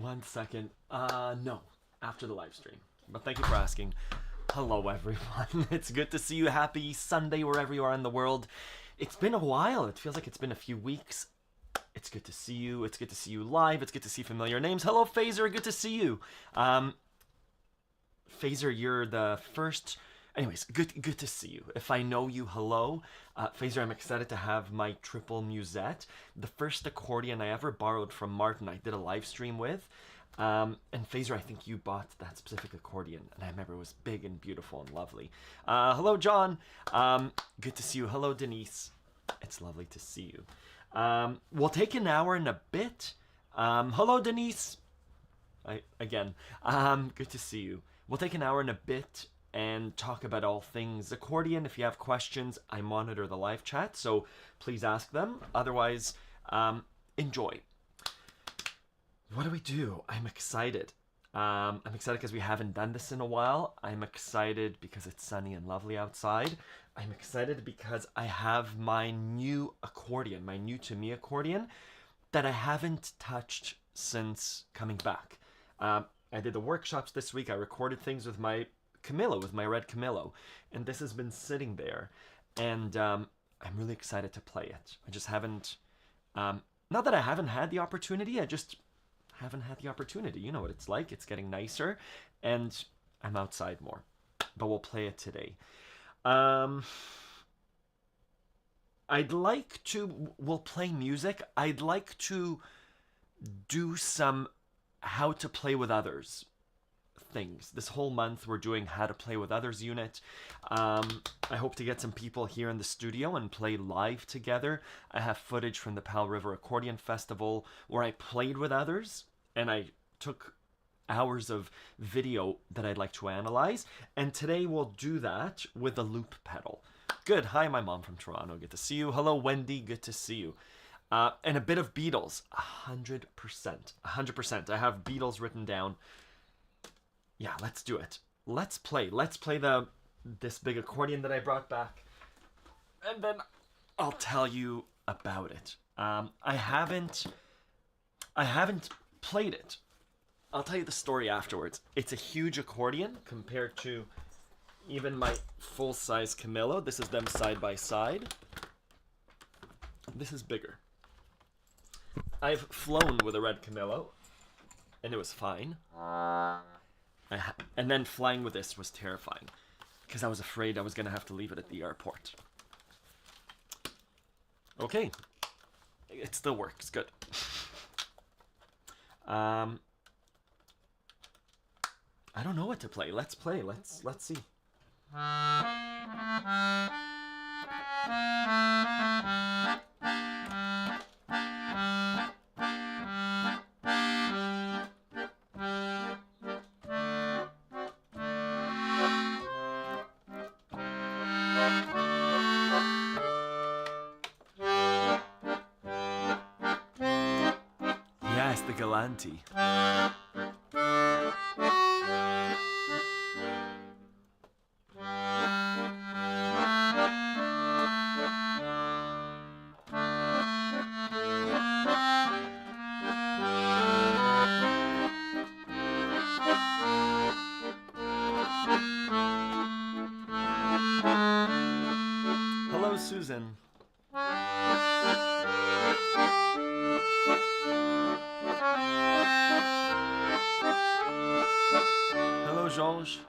1 second. No, after the live stream. But thank you for asking. Hello, everyone. It's good to see you. Happy Sunday wherever you are in the world. It's been a while. It feels like it's been a few weeks. It's good to see you. It's good to see you live. It's good to see familiar names. Hello, Phaser. Good to see you. Phaser, you're the first. Anyways, good to see you. If I know you, hello. Phaser, I'm excited to have my triple musette. The first accordion I ever borrowed from Martin, I did a live stream with. And Phaser, I think you bought that specific accordion. And I remember it was big and beautiful and lovely. Hello, John. Good to see you. Hello, Denise. It's lovely to see you. We'll take an hour and a bit. Hello, Denise. Again, good to see you. We'll take an hour and a bit and talk about all things accordion. If you have questions, I monitor the live chat, so please ask them. Otherwise, enjoy. What do we do? I'm excited. I'm excited because we haven't done this in a while. I'm excited because it's sunny and lovely outside. I'm excited because I have my new accordion, my new to me accordion, that I haven't touched since coming back. I did the workshops this week. I recorded things with my Camillo, with my red Camillo, and this has been sitting there, and I'm really excited to play it. I just haven't, not that I haven't had the opportunity, I just haven't had the opportunity. You know what it's like. It's getting nicer, and I'm outside more, but we'll play it today. We'll play music. I'd like to do some how to play with others things. This whole month we're doing how to play with others unit. I hope to get some people here in the studio and play live together. I have footage from the Powell River Accordion Festival where I played with others, and I took hours of video that I'd like to analyze, and today we'll do that with a loop pedal. Good. Hi, my mom from Toronto. Good to see you. Hello, Wendy. Good to see you. And a bit of Beatles. 100%. 100%. I have Beatles written down. Yeah, let's do it. Let's play. Let's play this big accordion that I brought back, and then I'll tell you about it. I haven't played it. I'll tell you the story afterwards. It's a huge accordion compared to even my full-size Camillo. This is them side by side. This is bigger. I've flown with a red Camillo, and it was fine. And then flying with this was terrifying, because I was afraid I was going to have to leave it at the airport. Okay. It still works. Good. I don't know what to play. Let's play. Let's see. Yes, the Galante. Hello, Susan. Hello, Georges.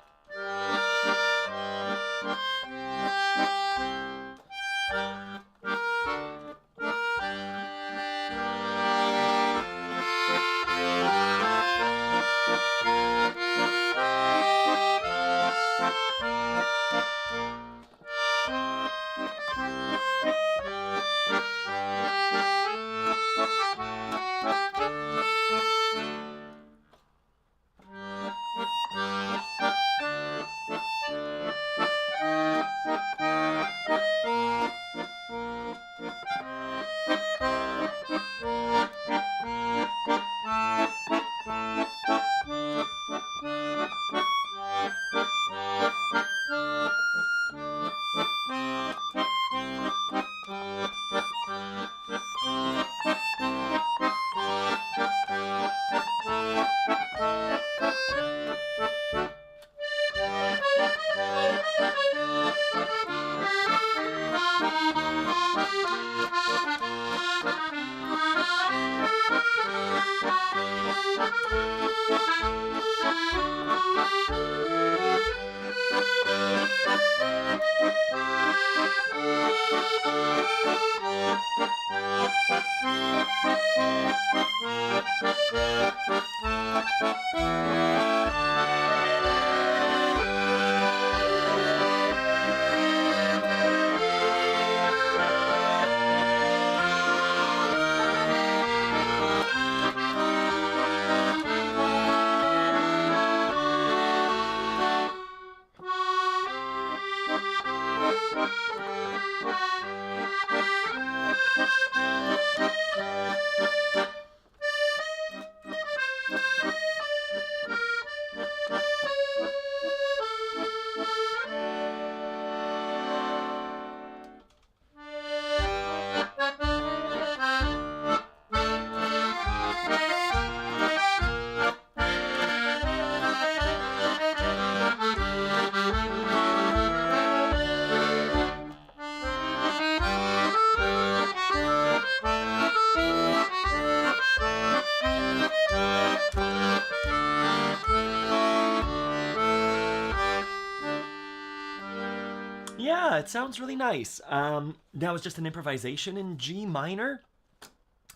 Yeah, it sounds really nice. That was just an improvisation in G minor.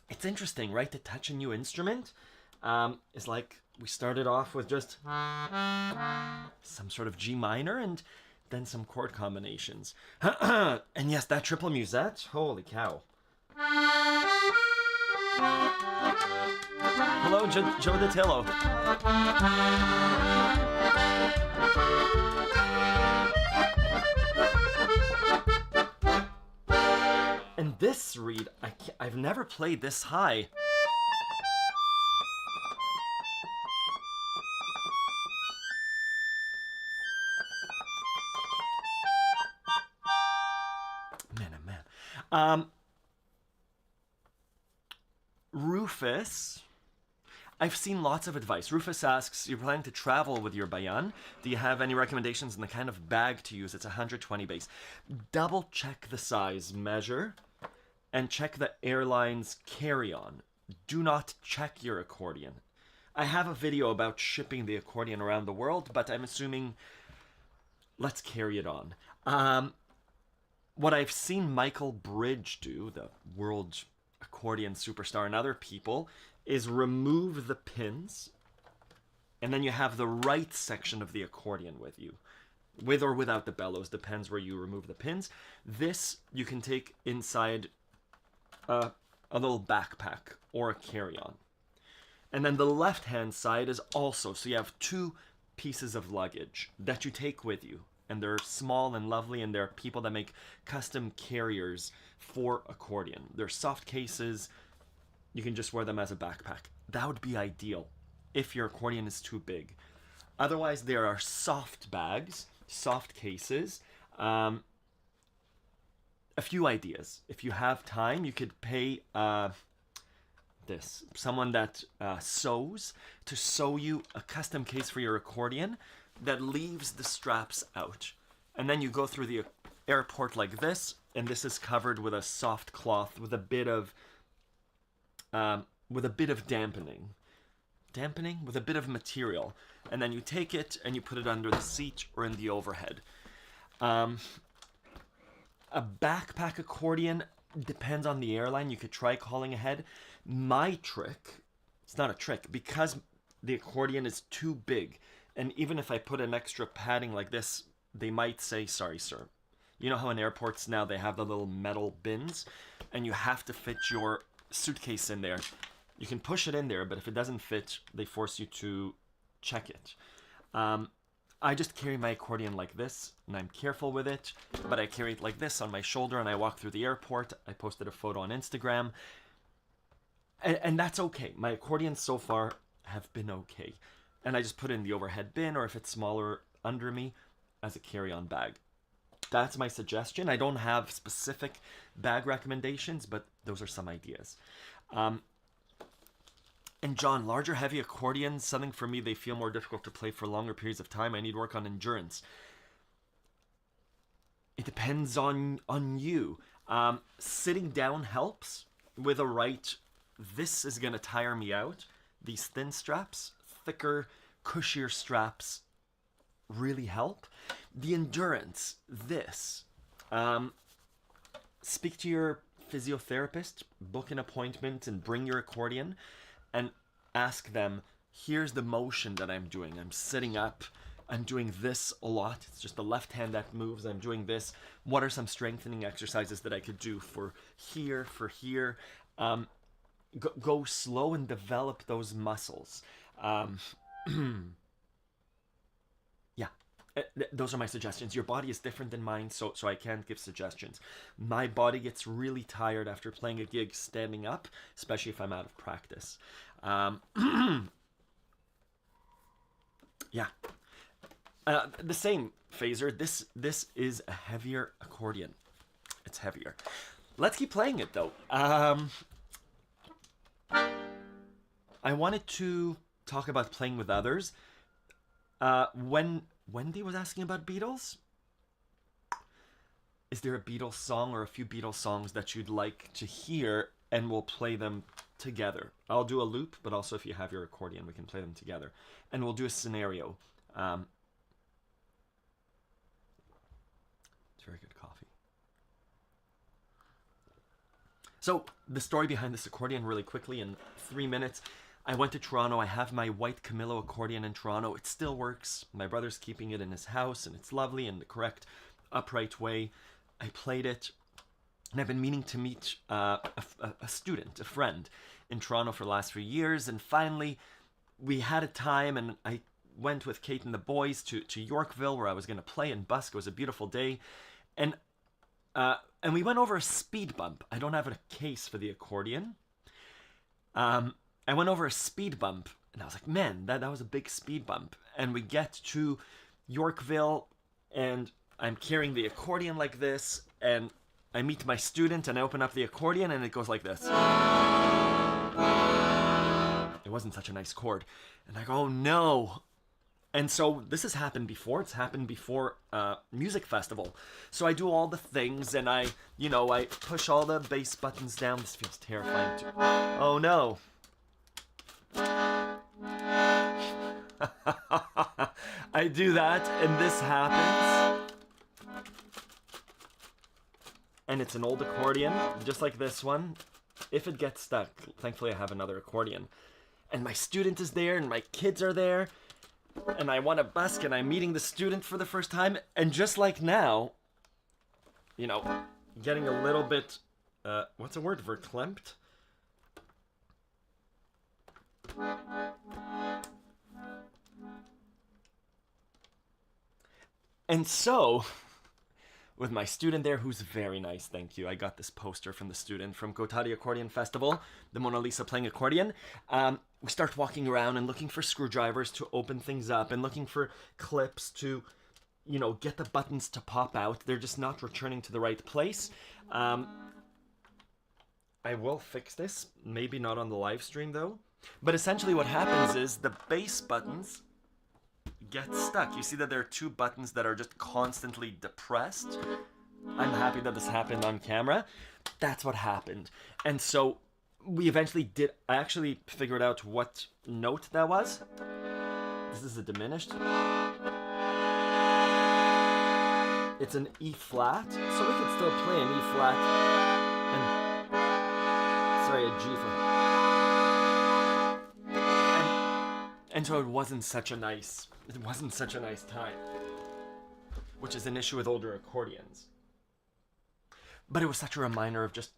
It's interesting, right? To touch a new instrument is like we started off with just some sort of G minor and then some chord combinations. And yes, that triple musette, holy cow. Hello, Joe Datillo. And this reed, I've never played this high. Man, oh man. Rufus, I've seen lots of advice. Rufus asks, you're planning to travel with your bayan. Do you have any recommendations on the kind of bag to use? It's 120 bass. Double check the size measure and check the airline's carry-on. Do not check your accordion. I have a video about shipping the accordion around the world, but I'm assuming let's carry it on. What I've seen Michael Bridge do, the world accordion superstar, and other people, is remove the pins, and then you have the right section of the accordion with you. With or without the bellows, depends where you remove the pins. This you can take inside a little backpack or a carry-on. And then the left-hand side is also, so you have two pieces of luggage that you take with you. And they're small and lovely, and there are people that make custom carriers for accordion. They're soft cases. You can just wear them as a backpack. That would be ideal if your accordion is too big. Otherwise, there are soft bags, soft cases. A few ideas. If you have time, you could pay someone that sews to sew you a custom case for your accordion that leaves the straps out. And then you go through the airport like this, and this is covered with a soft cloth with a bit of dampening. Dampening? With a bit of material. And then you take it and you put it under the seat or in the overhead. A backpack accordion depends on the airline. You could try calling ahead. My trick, it's not a trick, because the accordion is too big, and even if I put an extra padding like this, they might say, sorry, sir. You know how in airports now they have the little metal bins, and you have to fit your suitcase in there. You can push it in there, but if it doesn't fit, they force you to check it. I just carry my accordion like this, and I'm careful with it, but I carry it like this on my shoulder, and I walk through the airport. I posted a photo on Instagram, and that's okay. My accordions so far have been okay. And I just put it in the overhead bin, or if it's smaller, under me, as a carry-on bag. That's my suggestion. I don't have specific bag recommendations, but those are some ideas. And John, larger, heavy accordions, something for me, they feel more difficult to play for longer periods of time. I need work on endurance. depends on you. Sitting down helps. With a right, this is gonna tire me out. These thin straps, thicker, cushier straps really help. The endurance, this. Speak to your physiotherapist, book an appointment, and bring your accordion, and ask them, here's the motion that I'm doing. I'm sitting up. I'm doing this a lot. It's just the left hand that moves. I'm doing this. What are some strengthening exercises that I could do for here, for here? Go slow and develop those muscles. Yeah, those are my suggestions. Your body is different than mine, so I can't give suggestions. My body gets really tired after playing a gig standing up, especially if I'm out of practice. Yeah. The same, Phaser. This is a heavier accordion. It's heavier. Let's keep playing it, though. I wanted to talk about playing with others. When Wendy was asking about Beatles, is there a Beatles song or a few Beatles songs that you'd like to hear, and we'll play them together? I'll do a loop, but also if you have your accordion, we can play them together. And we'll do a scenario. It's very good coffee. So, the story behind this accordion really quickly in 3 minutes. I went to Toronto. I have my white Camillo accordion in Toronto. It still works. My brother's keeping it in his house, and it's lovely in the correct upright way. I played it, and I've been meaning to meet a student, a friend, in Toronto for the last 3 years, and finally we had a time, and I went with Kate and the boys to Yorkville, where I was going to play and busk. It was a beautiful day, and we went over a speed bump. I don't have a case for the accordion. I went over a speed bump, and I was like, man, that was a big speed bump. And we get to Yorkville, and I'm carrying the accordion like this, and I meet my student, and I open up the accordion, and it goes like this. It wasn't such a nice chord. And I go, oh no. And so this has happened before. It's happened before music festival. So I do all the things, and I push all the bass buttons down. This feels terrifying too. Oh no. I do that, and this happens. And it's an old accordion, just like this one. If it gets stuck, thankfully I have another accordion. And my student is there, and my kids are there. And I want to busk, and I'm meeting the student for the first time. And just like now, getting a little bit, what's the word, verklempt? And so, with my student there, who's very nice, thank you. I got this poster from the student from Gotari Accordion Festival, the Mona Lisa playing accordion. We start walking around and looking for screwdrivers to open things up, and looking for clips to, get the buttons to pop out. They're just not returning to the right place. I will fix this, maybe not on the live stream though. But essentially what happens is the bass buttons get stuck. You see that there are two buttons that are just constantly depressed. I'm happy that this happened on camera. That's what happened. And so we eventually I actually figured out what note that was. This is a diminished. It's an E flat, so we can still play an E flat. A G for. And so it wasn't such a nice time, which is an issue with older accordions. But it was such a reminder of just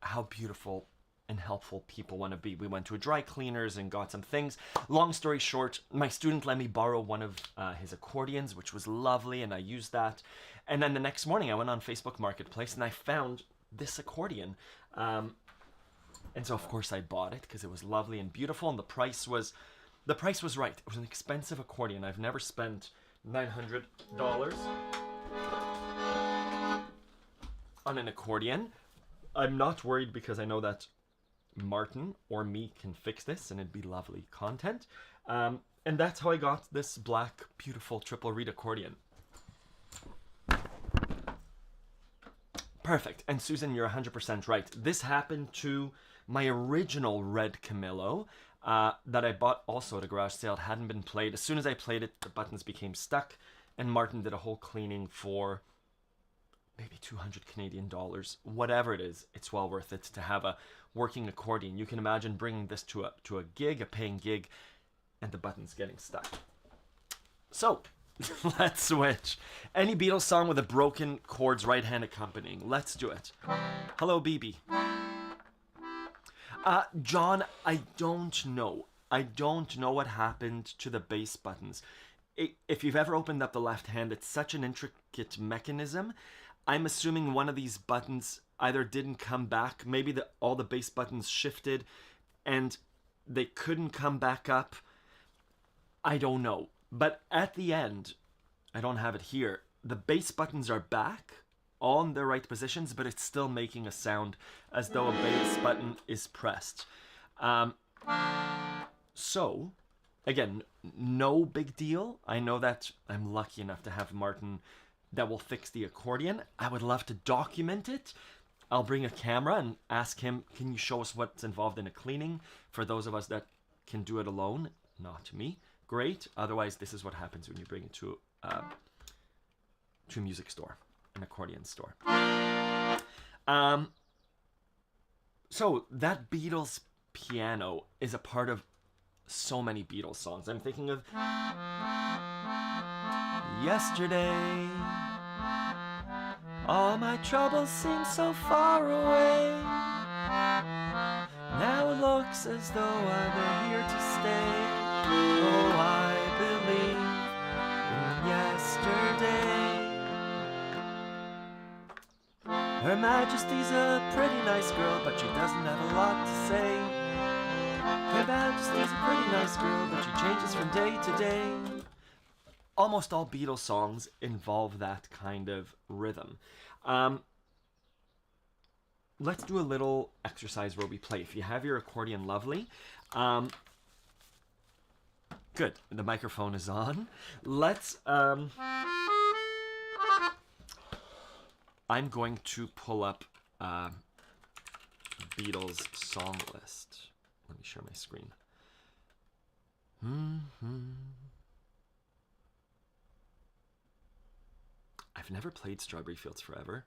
how beautiful and helpful people want to be. We went to a dry cleaners and got some things. Long story short, my student let me borrow one of his accordions, which was lovely, and I used that. And then the next morning I went on Facebook Marketplace and I found this accordion. And so of course I bought it because it was lovely and beautiful, and the price was right. It was an expensive accordion. I've never spent $900 on an accordion. I'm not worried because I know that Martin or me can fix this and it'd be lovely content. And that's how I got this black, beautiful triple reed accordion. Perfect. And Susan, you're 100% right. This happened to my original red Camillo that I bought also at a garage sale. It hadn't been played. As soon as I played it, the buttons became stuck, and Martin did a whole cleaning for maybe 200 Canadian dollars. Whatever it is, it's well worth it to have a working accordion. You can imagine bringing this to a gig, a paying gig, and the buttons getting stuck. So, let's switch. Any Beatles song with a broken chords right hand accompanying. Let's do it. Hello, BB. John, I don't know. I don't know what happened to the bass buttons. If you've ever opened up the left hand, it's such an intricate mechanism. I'm assuming one of these buttons either didn't come back, maybe all the bass buttons shifted and they couldn't come back up. I don't know. But at the end, I don't have it here, the bass buttons are back on their right positions, but it's still making a sound as though a bass button is pressed. So, again, no big deal. I know that I'm lucky enough to have Martin that will fix the accordion. I would love to document it. I'll bring a camera and ask him, can you show us what's involved in a cleaning? For those of us that can do it alone, not me. Great. Otherwise, this is what happens when you bring it to a music store, an accordion store. So that Beatles piano is a part of so many Beatles songs. I'm thinking of Yesterday, all my troubles seem so far away. Now it looks as though I'm here to stay. Oh, I believe in yesterday. Her Majesty's a pretty nice girl, but she doesn't have a lot to say. Her Majesty's a pretty nice girl, but she changes from day to day. Almost all Beatles songs involve that kind of rhythm. Let's do a little exercise where we play. If you have your accordion, lovely. Good, the microphone is on. Let's, I'm going to pull up Beatles song list. Let me share my screen. I've never played Strawberry Fields Forever.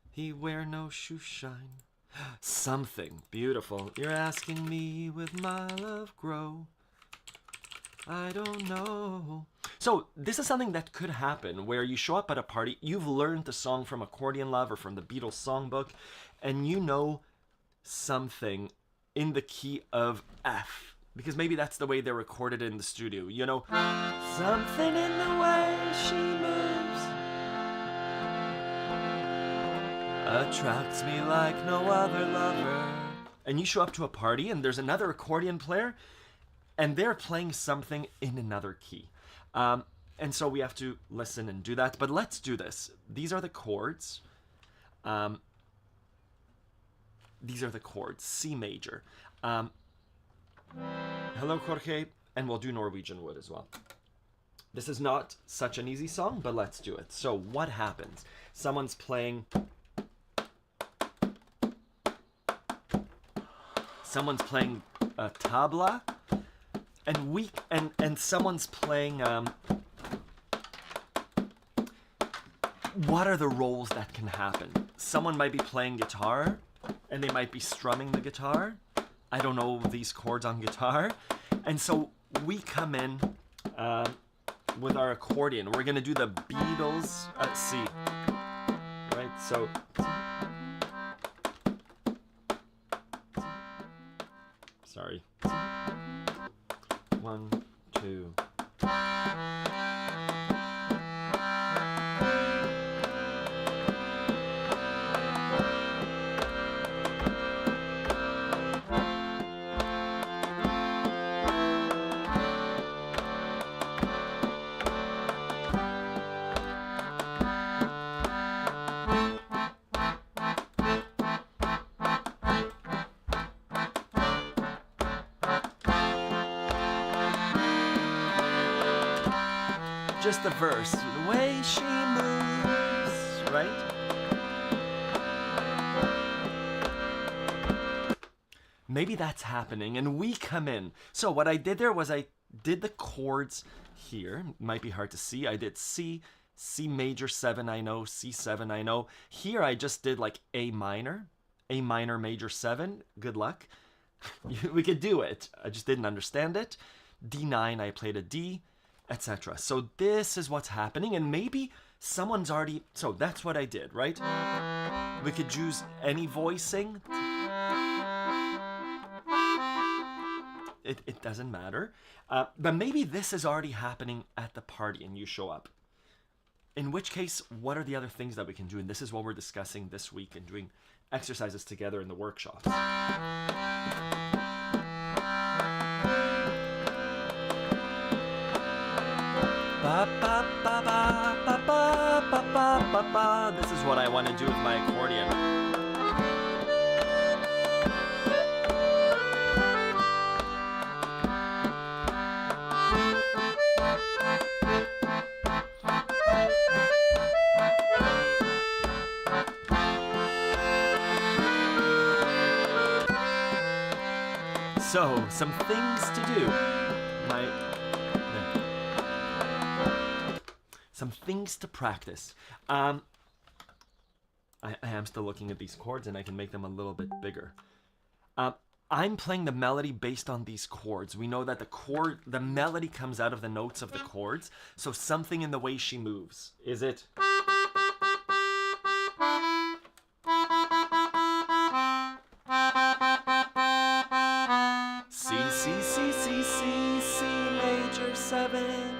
He wear no shoe shine. Something beautiful. You're asking me, with my love grow? I don't know. So this is something that could happen where you show up at a party, you've learned the song from Accordion Love or from the Beatles songbook, and you know something in the key of F, because maybe that's the way they recorded it in the studio. You know, something in the way she moves attracts me like no other lover. And you show up to a party and there's another accordion player and they're playing something in another key. And so we have to listen and do that. But let's do this. These are the chords. These are the chords. C major. Hello, Jorge. And we'll do Norwegian Wood as well. This is not such an easy song, but let's do it. So what happens? Someone's playing... Someone's playing a tabla, and someone's playing. What are the roles that can happen? Someone might be playing guitar, and they might be strumming the guitar. I don't know these chords on guitar, and so we come in with our accordion. We're gonna do the Beatles. C, right? So. Sorry. 1, 2. Just the verse, the way she moves, right? maybe that's happening, and we come in. So what I did there was I did the chords here. Might be hard to see. I did C, C major 7, I know, C7, I know. Here I just did like A minor major 7. Good luck. We could do it. I just didn't understand it. D9, I played a D, etc. So this is what's happening, and maybe someone's already... So that's what I did, right? We could use any voicing. It doesn't matter. But maybe this is already happening at the party and you show up. In which case, what are the other things that we can do? And this is what we're discussing this week and doing exercises together in the workshops. This is what I want to do with my accordion. So, some things to do. Some things to practice. I am still looking at these chords and I can make them a little bit bigger. I'm playing the melody based on these chords. We know that the melody comes out of the notes of the chords. So something in the way she moves. Is it? C, C, C, C, C, C major 7.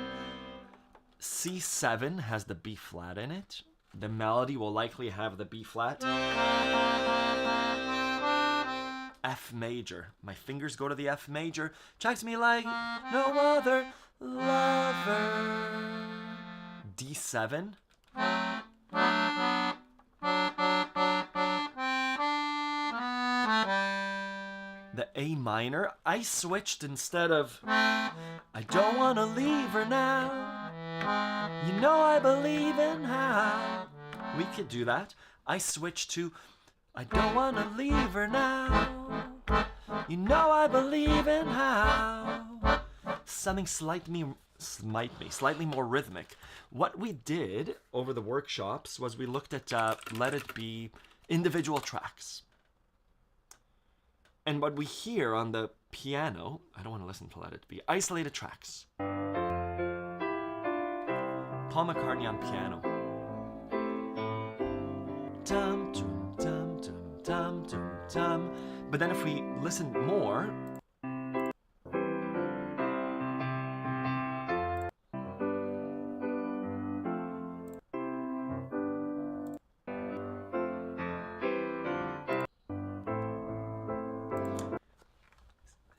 C7 has the B flat in it. The melody will likely have the B flat. F major. My fingers go to the F major. Tracks me like no other lover. D7. The A minor. I switched instead of I don't want to leave her now. You know I believe in how. We could do that. I switched to I don't want to leave her now. You know I believe in how. Something slightly more rhythmic. What we did over the workshops was we looked at Let It Be individual tracks. And what we hear on the piano, I don't want to listen to Let It Be, isolated tracks. Paul McCartney on piano. Dum, dum, dum, dum, dum, dum, dum. But then if we listen more,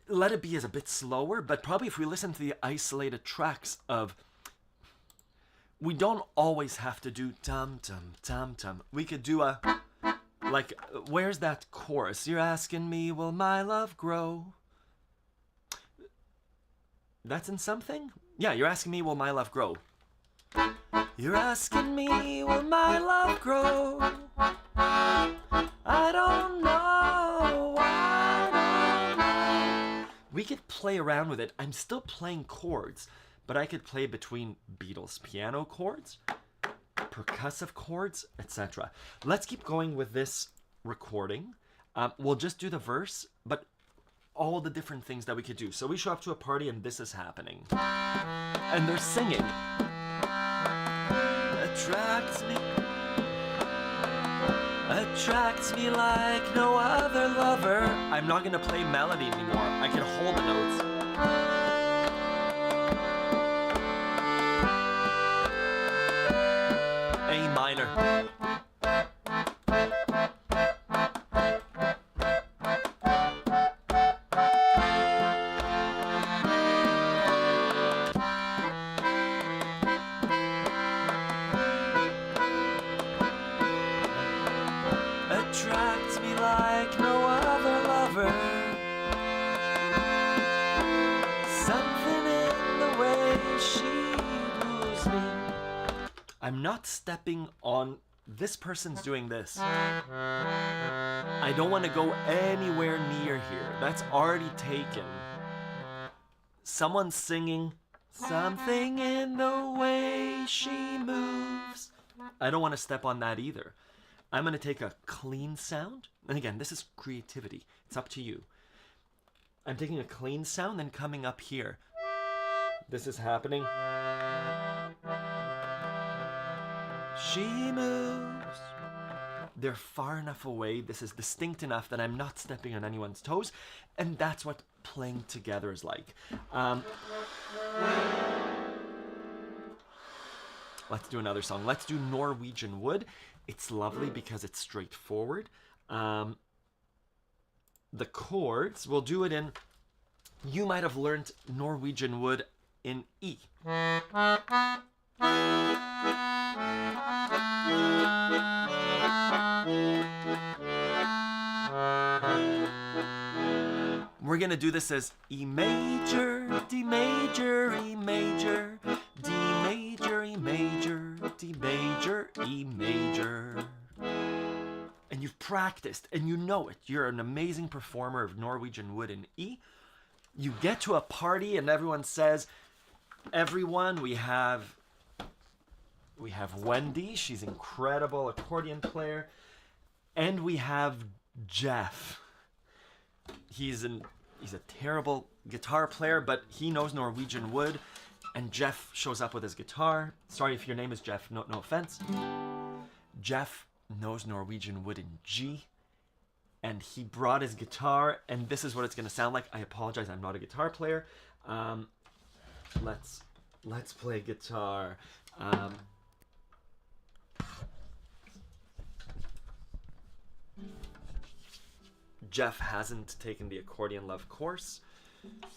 Let It Be is a bit slower, but probably if we listen to the isolated tracks of... We don't always have to do dum dum dum dum. We could do a, like, where's that chorus? You're asking me, will my love grow? That's in something? Yeah, you're asking me, will my love grow? You're asking me, will my love grow? I don't know, I don't know. We could play around with it. I'm still playing chords. But I could play between Beatles piano chords, percussive chords, etc. Let's keep going with this recording. We'll just do the verse, but all the different things that we could do. So we show up to a party and this is happening. And they're singing. Attracts me like no other lover. I'm not going to play melody anymore. I can hold the notes. A minor. Attracts me like no other lover. Something in the way she moves me. I'm not stepping on this person's doing this. I don't want to go anywhere near here. That's already taken. Someone's singing something in the way she moves. I don't want to step on that either. I'm going to take a clean sound. And again, this is creativity. It's up to you. I'm taking a clean sound and coming up here. This is happening. She moves. They're far enough away. This is distinct enough that I'm not stepping on anyone's toes. And that's what playing together is like. Let's do another song. Let's do Norwegian Wood. It's lovely because it's straightforward. The chords, we'll do it in, you might have learned Norwegian Wood in E. We're gonna do this as E major, D major, E major, D major, E major, D major, E major. And you've practiced and you know it. You're an amazing performer of Norwegian Wood in E. You get to a party and everyone says, everyone, we have Wendy, she's incredible accordion player, and we have Jeff. He's a terrible guitar player, but he knows Norwegian Wood, and Jeff shows up with his guitar. Sorry if your name is Jeff, no offense. Jeff knows Norwegian Wood in G, and he brought his guitar, and this is what it's going to sound like. I apologize, I'm not a guitar player. Let's play guitar. Jeff hasn't taken the Accordion Love course,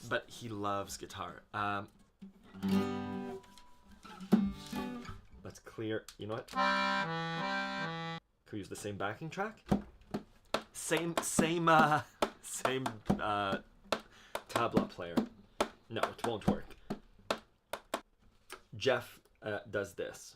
but he loves guitar. Let's clear, you know what? Could we use the same backing track? Same tabla player. No, it won't work. Jeff does this.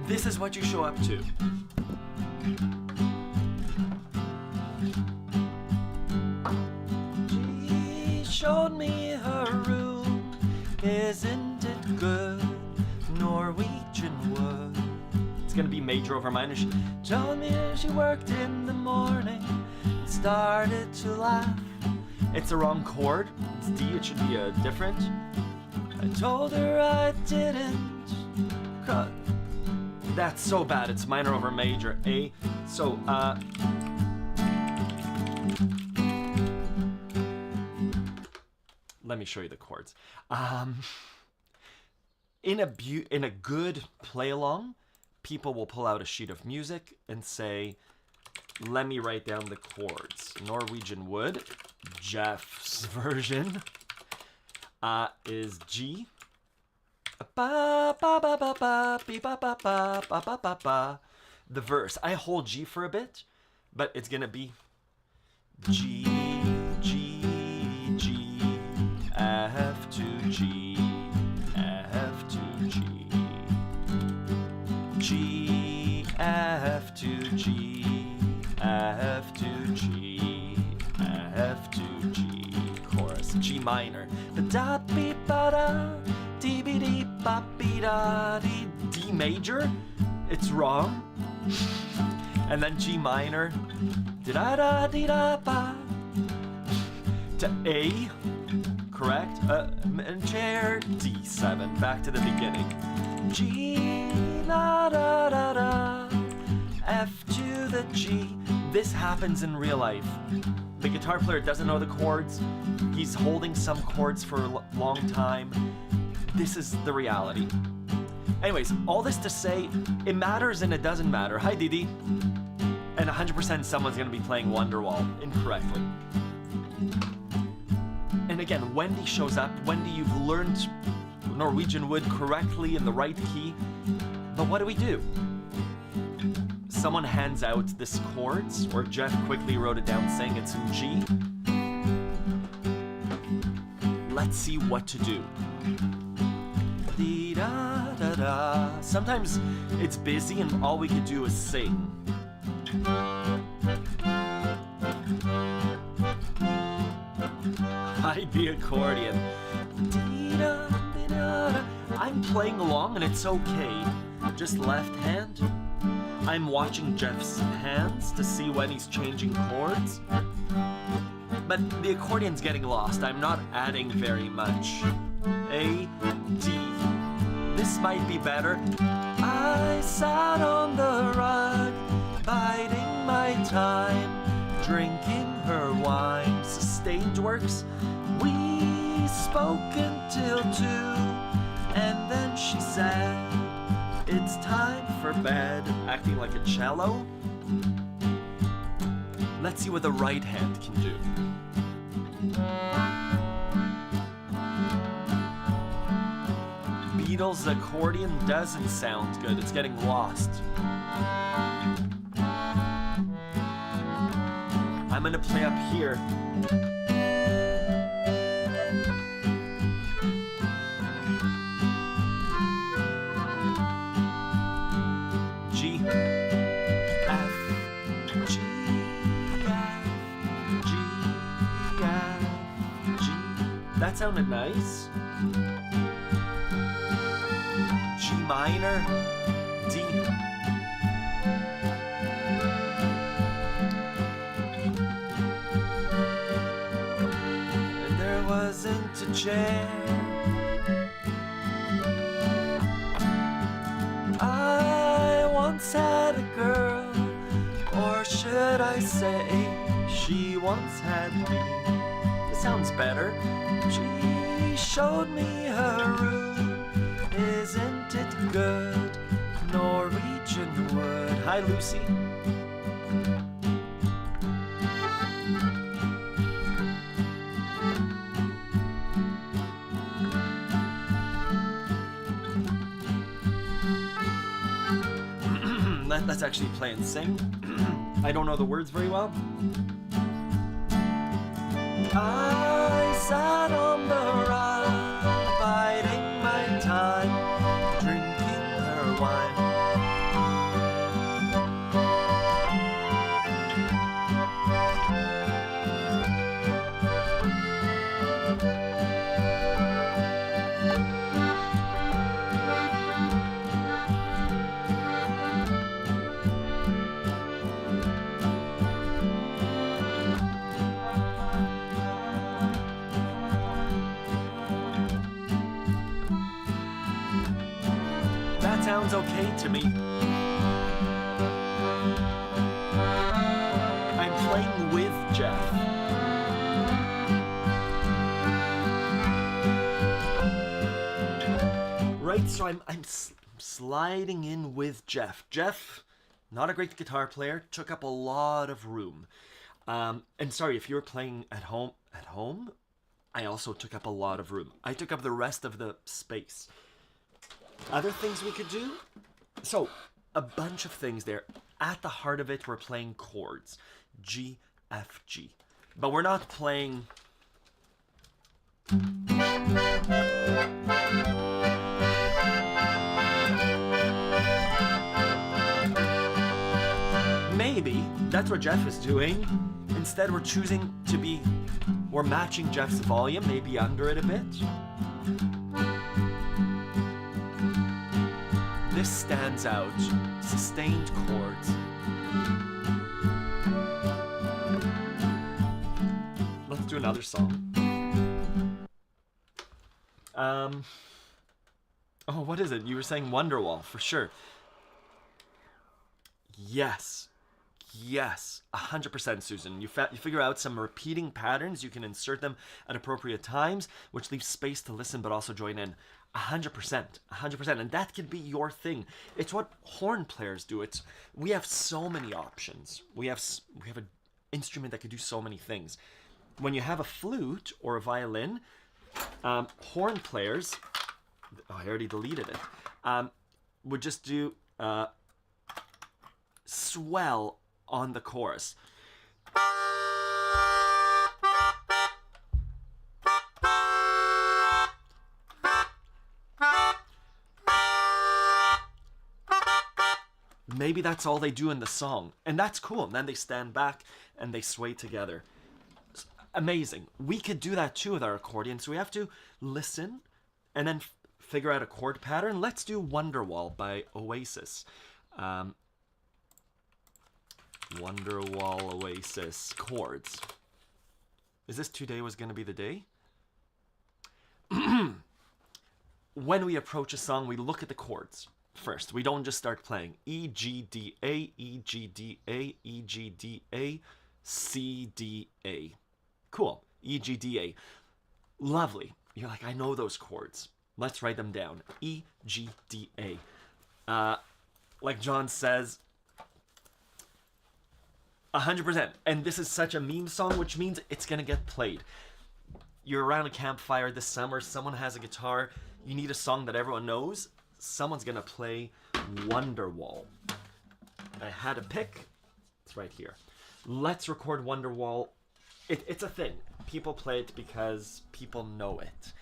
This is what you show up to. She showed me her room, isn't it good? Norwegian Wood. It's gonna be major over minor. She told me she worked in the morning and started to laugh. It's the wrong chord. It's D, it should be different. I told her I didn't. That's so bad. It's minor over major. A. So, let me show you the chords. In a good play along, people will pull out a sheet of music and say, let me write down the chords. Norwegian Wood, Jeff's version, is G. Ba ba ba ba ba ba ba ba ba ba ba ba ba. The verse. I hold G for a bit, but it's gonna be G G G F to G F to G G F to G F to G F to G. Chorus. G minor. Ba da be ba da. D B D ba be da D. D major, it's wrong. And then G minor, da da dee da ba. To A, correct. And chair D7. Back to the beginning. G, la da da da, F to the G. This happens in real life. The guitar player doesn't know the chords. He's holding some chords for a long time. This is the reality. Anyways, all this to say, it matters and it doesn't matter. Hi, Didi. And 100% someone's going to be playing Wonderwall incorrectly. And again, Wendy shows up. Wendy, you've learned Norwegian wood correctly in the right key. But what do? Someone hands out this chords, or Jeff quickly wrote it down saying it's in G. Let's see what to do. Dee da da da. Sometimes it's busy and all we could do is sing. Hide the accordion. Dee da dee da da. I'm playing along and it's okay. Just left hand. I'm watching Jeff's hands to see when he's changing chords. But the accordion's getting lost. I'm not adding very much. A, D. This might be better. I sat on the rug, biding my time, drinking her wine. Sustained works. We spoke until 2, and then she said, it's time for bed, acting like a cello. Let's see what the right hand can do. Beatles' accordion doesn't sound good. It's getting lost. I'm gonna play up here. That sounded nice. G minor, D. And there wasn't a chair. I once had a girl, or should I say, she once had me. This sounds better. She showed me her room. Isn't it good? Norwegian wood. Hi, Lucy. Let's actually play and sing. I don't know the words very well. I sat on the rug, biding my time, drinking her wine. Sounds okay to me. I'm playing with Jeff. Right, so I'm sliding in with Jeff. Jeff, not a great guitar player, took up a lot of room. And sorry, if you were playing at home, I also took up a lot of room. I took up the rest of the space. Other things we could do? So, a bunch of things there. At the heart of it, we're playing chords. G, F, G. But we're not playing... Maybe that's what Jeff is doing. Instead, we're choosing to be... We're matching Jeff's volume, maybe under it a bit. This stands out. Sustained chords. Let's do another song. Oh, what is it? You were saying Wonderwall, for sure. Yes. Yes, 100%, Susan. You figure out some repeating patterns. You can insert them at appropriate times, which leaves space to listen but also join in. 100%, 100%, and that can be your thing. It's what horn players do. We have so many options. We have an instrument that could do so many things. When you have a flute or a violin, horn players, oh, I already deleted it, would just do swell on the chorus. Maybe that's all they do in the song, and that's cool. And then they stand back and they sway together. Amazing. We could do that too with our accordion, so we have to listen and then figure out a chord pattern. Let's do Wonderwall by Oasis. Wonderwall, Oasis, chords. Is this Today Was Gonna Be the Day? When we approach a song, we look at the chords first. We don't just start playing E, G, D, A, E, G, D, A, E, G, D, A, C, D, A. Cool. E, G, D, A. Lovely. You're like, I know those chords. Let's write them down. E, G, D, A. Like John says, 100%. And this is such a meme song, which means it's going to get played. You're around a campfire this summer, someone has a guitar, you need a song that everyone knows, someone's going to play Wonderwall. I had a pick. It's right here. Let's record Wonderwall. It's a thing. People play it because people know it.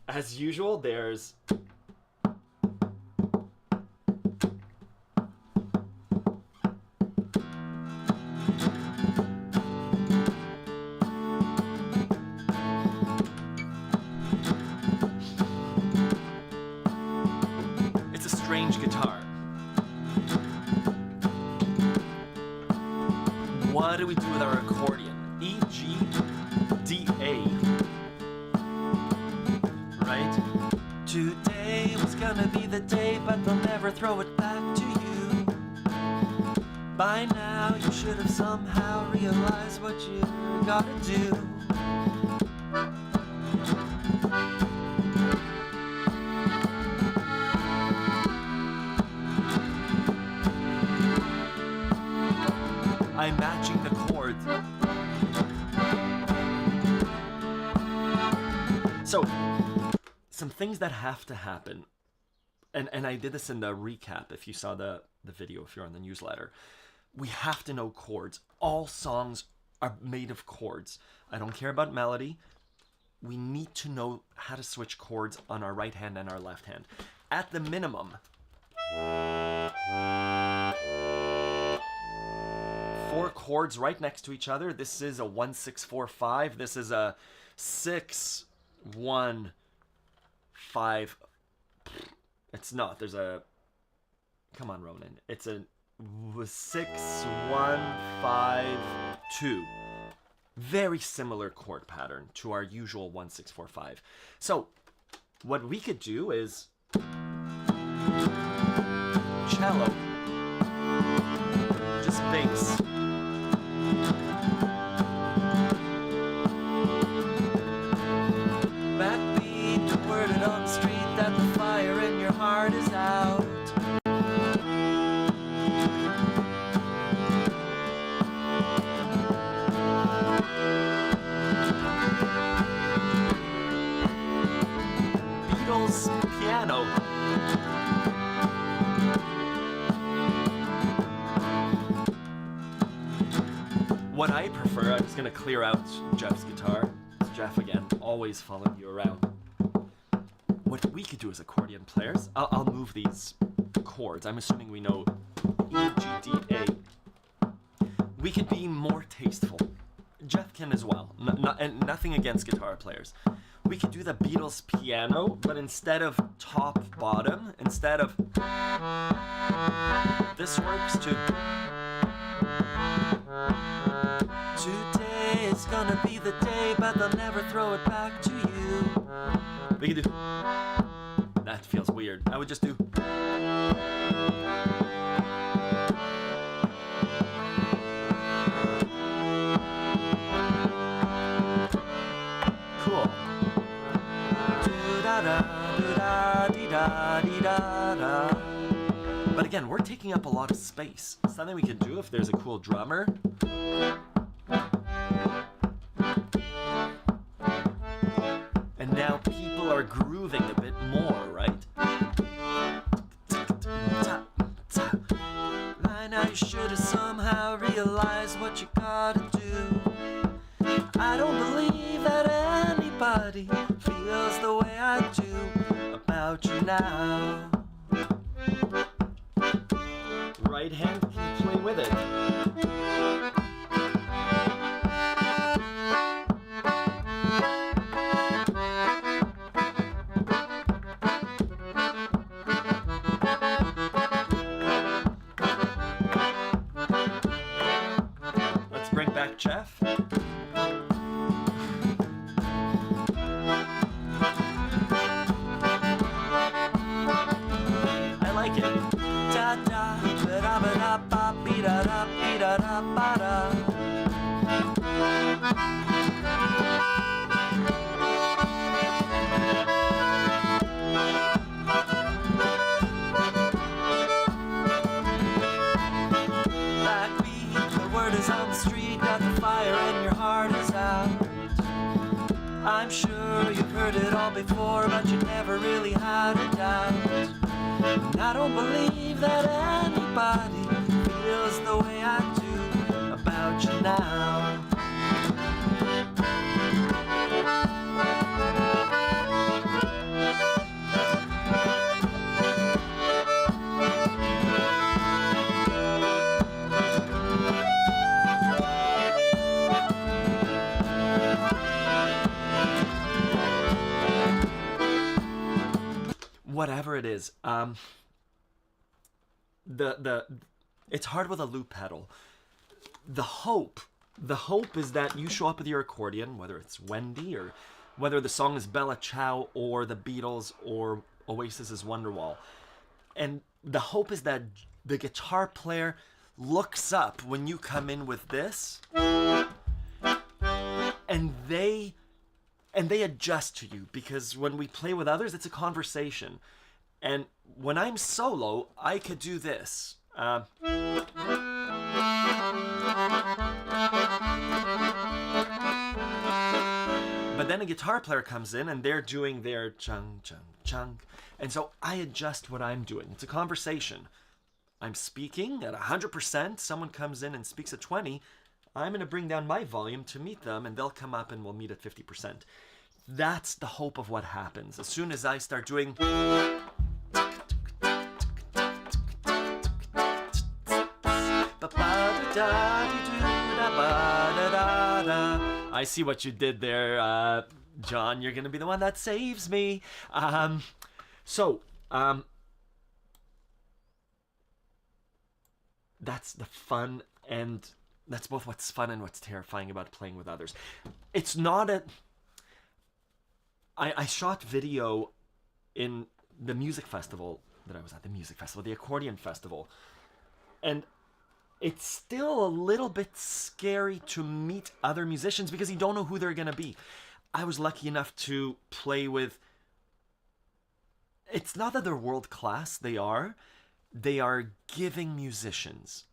As usual, there's it's a strange guitar. What do we do with our accordion? E, G, D, A. Today was gonna be the day, but they'll never throw it back to you. By now you should have somehow realized what you gotta do. I'm matching the chords. So some things that have to happen, and I did this in the recap if you saw the video, if you're on the newsletter. We have to know chords. All songs are made of chords. I don't care about melody. We need to know how to switch chords on our right hand and our left hand. At the minimum, 4 chords right next to each other. This is a 1-6-4-5. This is a 6-1-5. It's not. There's a. Come on, Ronan. It's a 6-1-5-2. Very similar chord pattern to our usual 1-6-4-5. So, what we could do is cello, just bass. Backbeat, the word it on the street that the fire in your heart is out. Beatles piano. What I prefer, I'm just going to clear out Jeff's guitar. It's Jeff again, always following you around. What we could do as accordion players, I'll move these chords. I'm assuming we know E, G, D, A. We could be more tasteful. Jeff can as well, and nothing against guitar players. We could do the Beatles piano, but instead of top, bottom, instead of... This works to... Today Today's gonna be the day, but they'll never throw it back to you. We can do... That feels weird. I would just do... Cool. Do-da-da-do-da-dee-da-dee-da-da. But again, we're taking up a lot of space. Something we could do if there's a cool drummer. And now people are grooving a bit more, right? By now you should have somehow realized what you gotta do. I don't believe that anybody feels the way I do about you now. Right hand can play with it. Let's bring back Jeff. I like it. Da da da ba da ba be da da be da da ba da. Backbeat, the word is on the street, got the fire and your heart is out. I'm sure you've heard it all before, but you never really had a doubt. And I don't believe that anybody feels the way I do about you now. Whatever it is, it's hard with a loop pedal. The hope is that you show up with your accordion, whether it's Wendy or whether the song is Bella Ciao or the Beatles or Oasis's Wonderwall, and the hope is that the guitar player looks up when you come in with this, and they adjust to you, because when we play with others, it's a conversation. And when I'm solo, I could do this. But then a guitar player comes in and they're doing their chung, chung, chung. And so I adjust what I'm doing. It's a conversation. I'm speaking at 100%. Someone comes in and speaks at 20. I'm going to bring down my volume to meet them, and they'll come up and we'll meet at 50%. That's the hope of what happens. As soon as I start doing... I see what you did there, John. You're going to be the one that saves me. That's the fun, and that's both what's fun and what's terrifying about playing with others. It's not a... I shot video in the music festival that I was at, the Accordion Festival. And it's still a little bit scary to meet other musicians because you don't know who they're going to be. I was lucky enough to play with... It's not that they're world class, they are. They are giving musicians.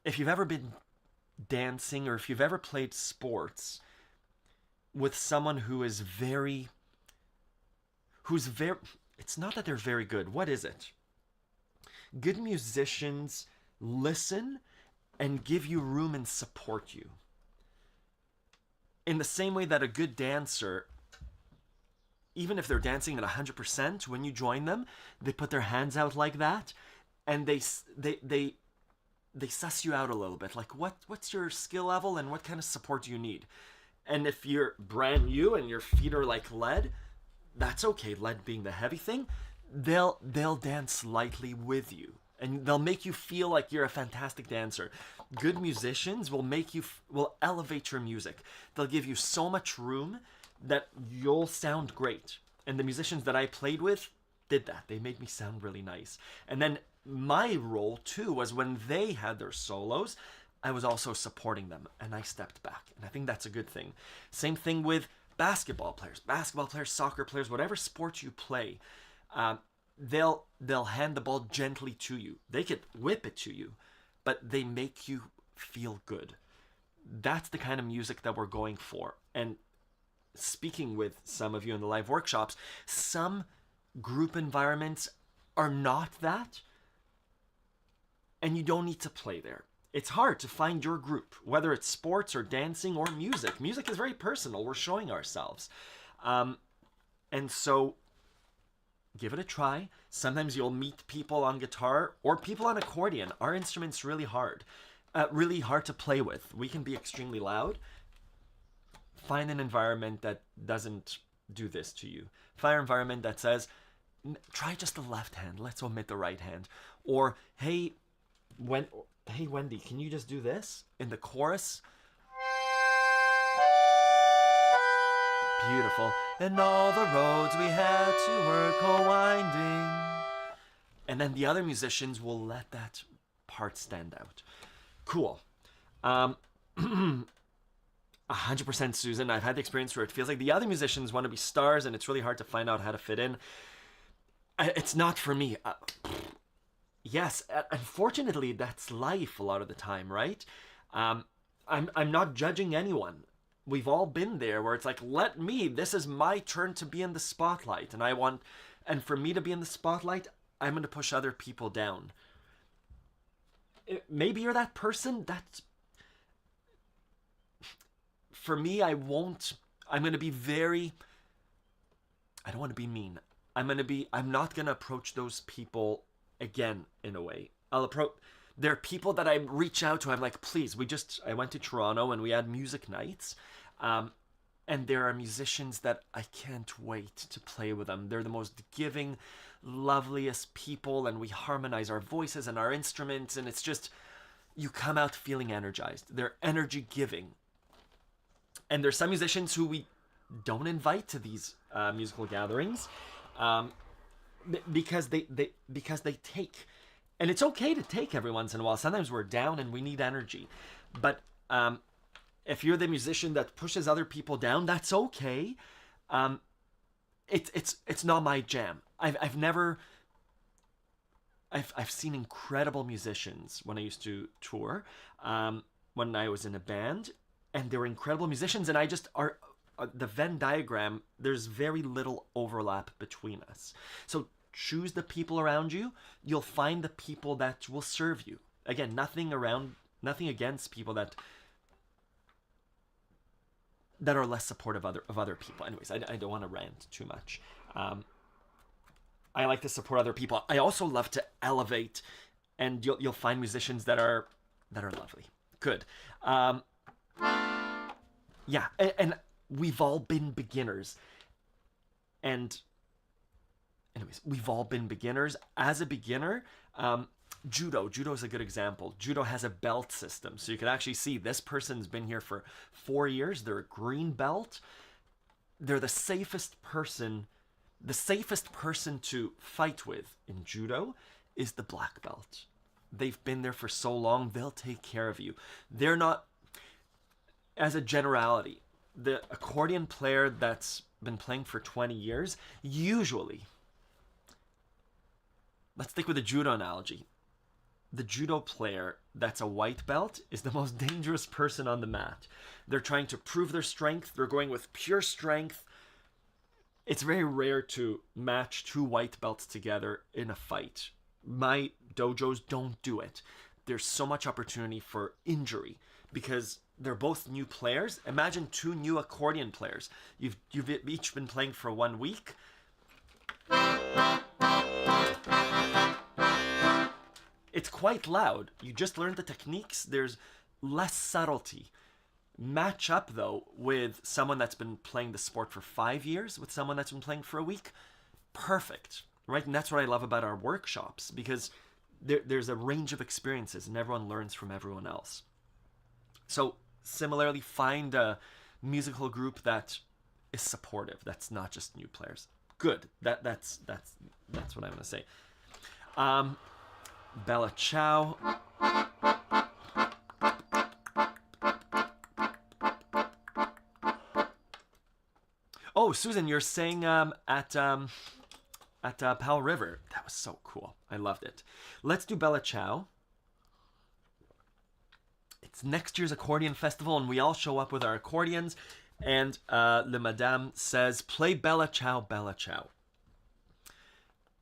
If you've ever been dancing or if you've ever played sports with someone who's very... It's not that they're very good. What is it? Good musicians listen and give you room and support you. In the same way that a good dancer, even if they're dancing at 100%, when you join them, they put their hands out like that, and they suss you out a little bit. Like, what's your skill level and what kind of support do you need? And if you're brand new and your feet are like lead, that's okay. Lead being the heavy thing, they'll dance lightly with you. and they'll make you feel like you're a fantastic dancer. Good musicians will will elevate your music. They'll give you so much room that you'll sound great. And the musicians that I played with did that. They made me sound really nice. And then my role too was when they had their solos, I was also supporting them, and I stepped back. And I think that's a good thing. Same thing with basketball players, soccer players, whatever sport you play. They'll hand the ball gently to you. They could whip it to you, but they make you feel good. That's the kind of music that we're going for. And speaking with some of you in the live workshops, some group environments are not that, and you don't need to play there. It's hard to find your group, whether it's sports or dancing or music. Music is very personal. We're showing ourselves. And so give it a try. Sometimes you'll meet people on guitar or people on accordion. Our instrument's really hard to play with. We can be extremely loud. Find an environment that doesn't do this to you. Find an environment that says, try just the left hand. Let's omit the right hand. Or, hey, Wendy, can you just do this? In the chorus. Beautiful. And all the roads we had to were co-winding. And then the other musicians will let that part stand out. Cool. 100% Susan. I've had the experience where it feels like the other musicians want to be stars and it's really hard to find out how to fit in. It's not for me. Yes, unfortunately, that's life a lot of the time, right? I'm not judging anyone. We've all been there where it's like, this is my turn to be in the spotlight. And for me to be in the spotlight, I'm going to push other people down. Maybe you're that person. For me, I'm going to be I don't want to be mean. I'm not going to approach those people again, in a way. There are people that I reach out to. I'm like, please, I went to Toronto and we had music nights. And there are musicians that I can't wait to play with them. They're the most giving, loveliest people, and we harmonize our voices and our instruments, and it's just, you come out feeling energized. They're energy giving. And there's some musicians who we don't invite to these musical gatherings. Because they take, and it's okay to take every once in a while. Sometimes we're down and we need energy, but if you're the musician that pushes other people down, that's okay. It's not my jam. I've seen incredible musicians when I used to tour, when I was in a band, and they were incredible musicians, and the Venn diagram, there's very little overlap between us. So choose the people around you. You'll find the people that will serve you. Again, nothing against people that are less supportive of other people. Anyways, I don't want to rant too much. I like to support other people. I also love to elevate, and you'll find musicians that are lovely. Good. Yeah, and we've all been beginners. And anyways, we've all been beginners. As a beginner, Judo is a good example. Judo has a belt system. So you can actually see this person's been here for 4 years. They're a green belt. They're the safest person to fight with in Judo is the black belt. They've been there for so long, they'll take care of you. They're not, as a generality, the accordion player that's been playing for 20 years, usually, let's stick with the Judo analogy. The Judo player that's a white belt is the most dangerous person on the mat. They're trying to prove their strength. They're going with pure strength. It's very rare to match 2 white belts together in a fight. My dojos don't do it. There's so much opportunity for injury because they're both new players. Imagine 2 new accordion players. You've each been playing for 1 week. It's quite loud. You just learned the techniques. There's less subtlety. Match up, though, with someone that's been playing the sport for 5 years with someone that's been playing for a week. Perfect, right? And that's what I love about our workshops, because there's a range of experiences, and everyone learns from everyone else. So similarly, find a musical group that is supportive. That's not just new players. Good. That's what I'm gonna say. Bella Ciao. Oh, Susan, you're saying at Powell River. That was so cool. I loved it. Let's do Bella Ciao. It's next year's accordion festival, and we all show up with our accordions. And Le Madame says, play Bella Ciao, Bella Ciao.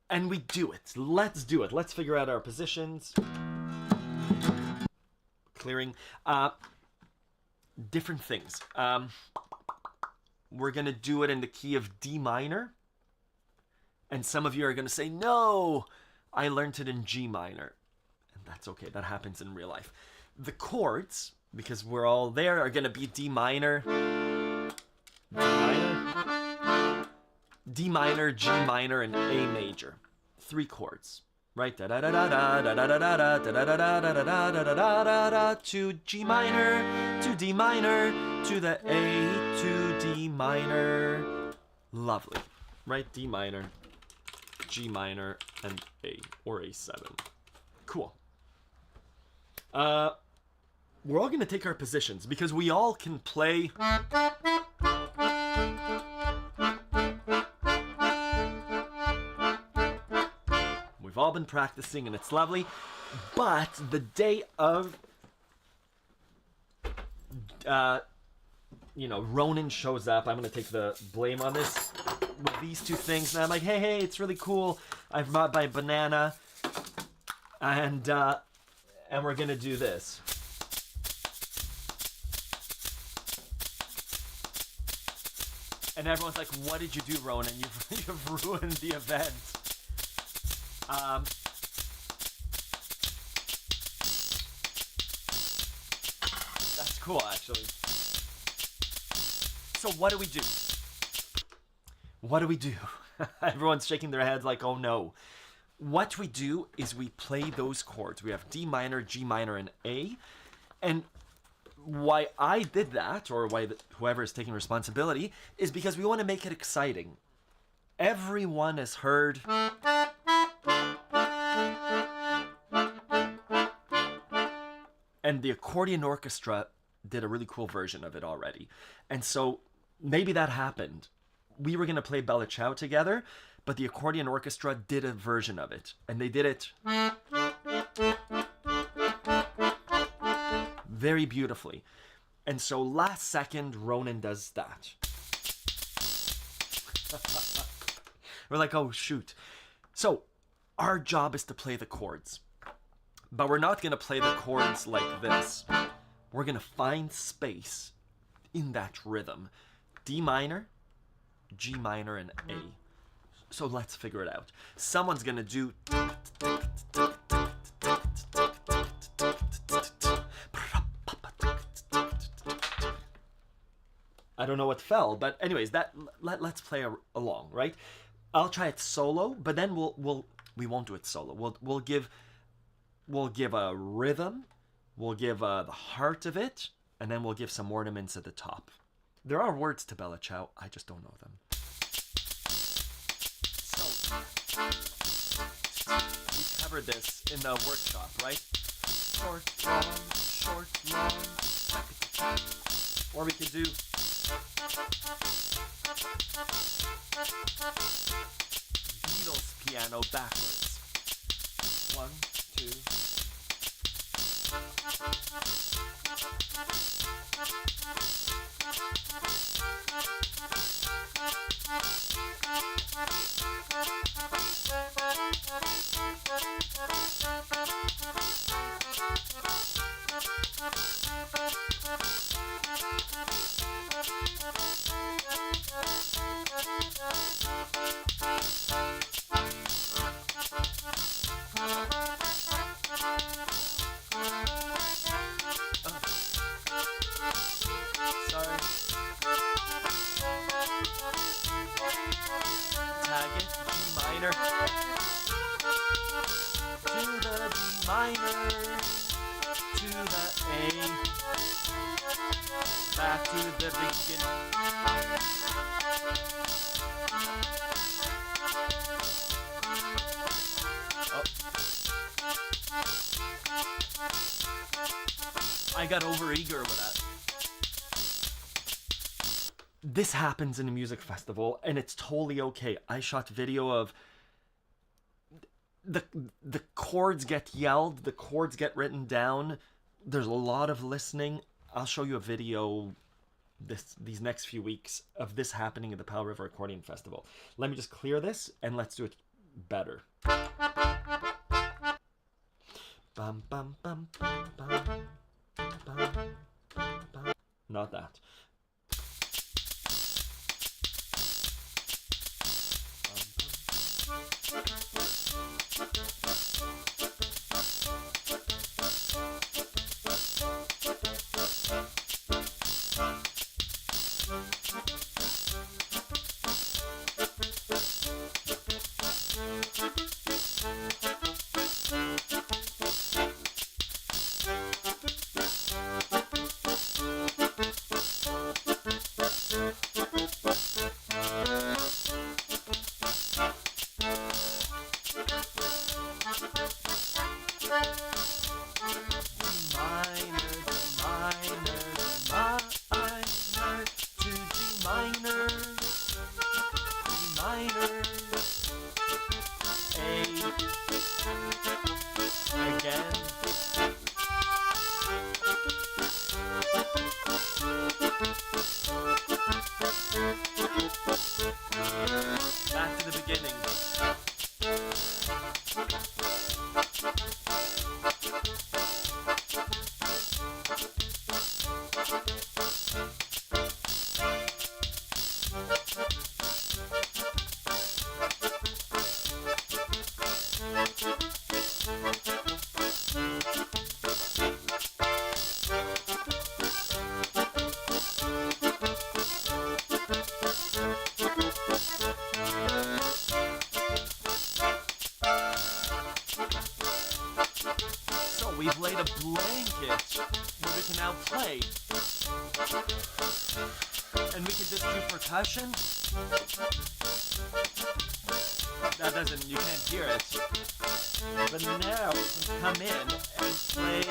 And we do it. Let's do it. Let's figure out our positions. Clearing. Different things. We're going to do it in the key of D minor. And some of you are going to say, no, I learned it in G minor. And that's okay. That happens in real life. The chords, because we're all there, are going to be D minor, D minor, G minor, and A major. 3 chords, right? Da da da da da da da da da da da da da da da da da da to G minor, to D minor, to the A, to D minor. Lovely, right? D minor, G minor, and A, or A7. Cool. We're all going to take our positions because we all can play. We've all been practicing and it's lovely. But the day of, Ronan shows up. I'm going to take the blame on this with these 2 things. And I'm like, hey, it's really cool. I've brought my banana. And we're going to do this. And everyone's like, what did you do, Ronan? You've ruined the event. That's cool, actually. So what do we do? What do we do? Everyone's shaking their heads like, oh no. What we do is we play those chords. We have D minor, G minor, and A. And why I did that, or why whoever is taking responsibility, is because we want to make it exciting. Everyone has heard. And the Accordion Orchestra did a really cool version of it already. And so maybe that happened. We were going to play Bella Ciao together, but the Accordion Orchestra did a version of it. And they did it very beautifully. And so last second, Ronan does that. We're like, oh, shoot. So our job is to play the chords. But we're not going to play the chords like this. We're going to find space in that rhythm. D minor, G minor, and A. So let's figure it out. Someone's going to do... I don't know what fell, but anyways, let's play along, right? I'll try it solo, but then we won't do it solo. We'll give a rhythm, we'll give the heart of it, and then we'll give some ornaments at the top. There are words to Bella Ciao, I just don't know them. So we covered this in the workshop, right? Short, long, or we could do Beatles piano backwards. 1, 2. back to the beginning. Oh. I got overeager with that. This happens in a music festival, and it's totally okay. I shot video of the chords get yelled, the chords get written down. There's a lot of listening. I'll show you a video these next few weeks of this happening at the Powell River Accordion Festival. Let me just clear this and let's do it better. Bum, bum, bum, bum, bum, bum, bum. Not that. Back to the beginning. We've laid a blanket where we can now play. And we can just do percussion. That doesn't, you can't hear it. But now we can come in and play.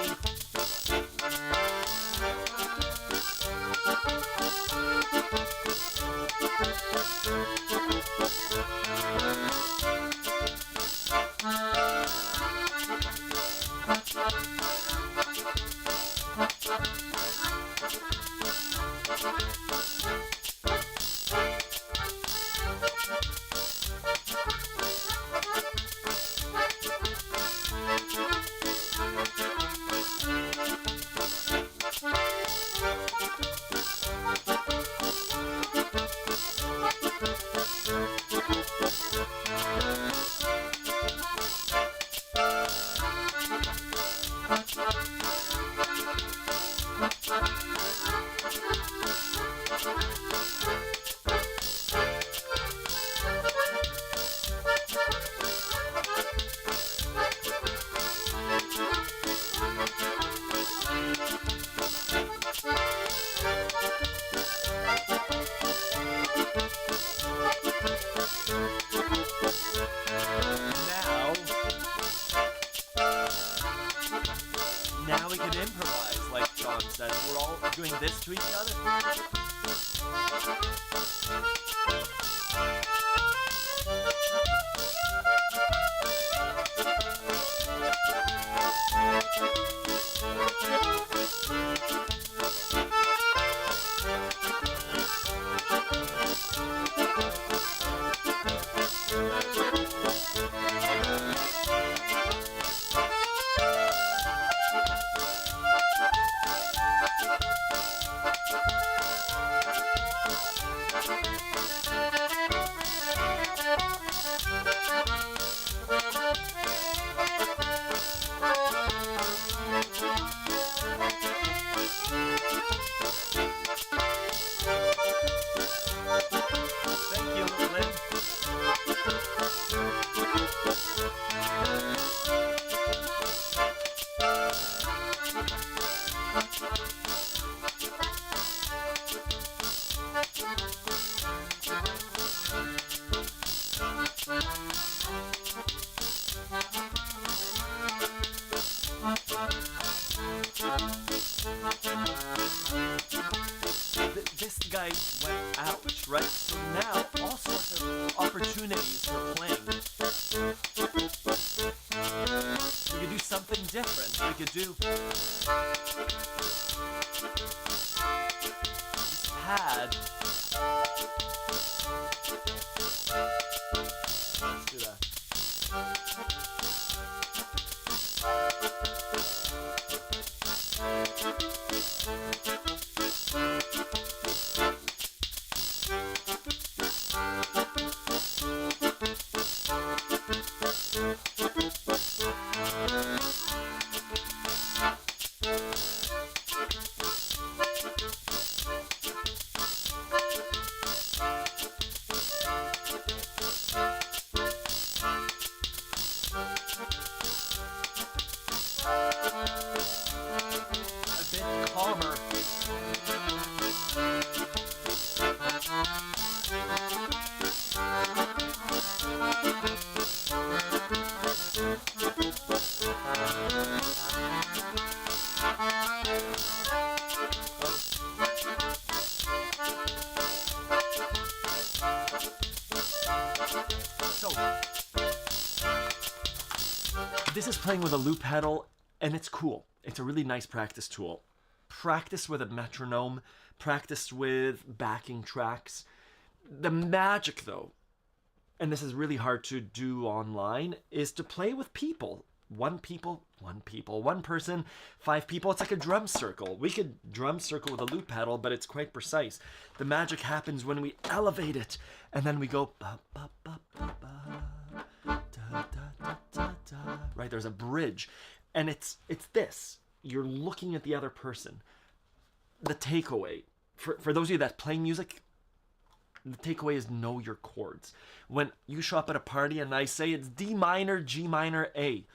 Now we can improvise, like John said. We're all doing this to each other. right? So now, all sorts of opportunities for playing. We could do something different. We could do this pad. Let's do that. This is playing with a loop pedal, and it's cool. It's a really nice practice tool. Practice with a metronome, practice with backing tracks. The magic, though, and this is really hard to do online, is to play with people. One person, 5 people. It's like a drum circle. We could drum circle with a loop pedal, but it's quite precise. The magic happens when we elevate it, and then we go ba, ba, ba, ba, ba, da, da, da, da, da. Right, there's a bridge, and it's this. You're looking at the other person. The takeaway, for those of you that play music, the takeaway is know your chords. When you show up at a party and I say it's D minor, G minor, A,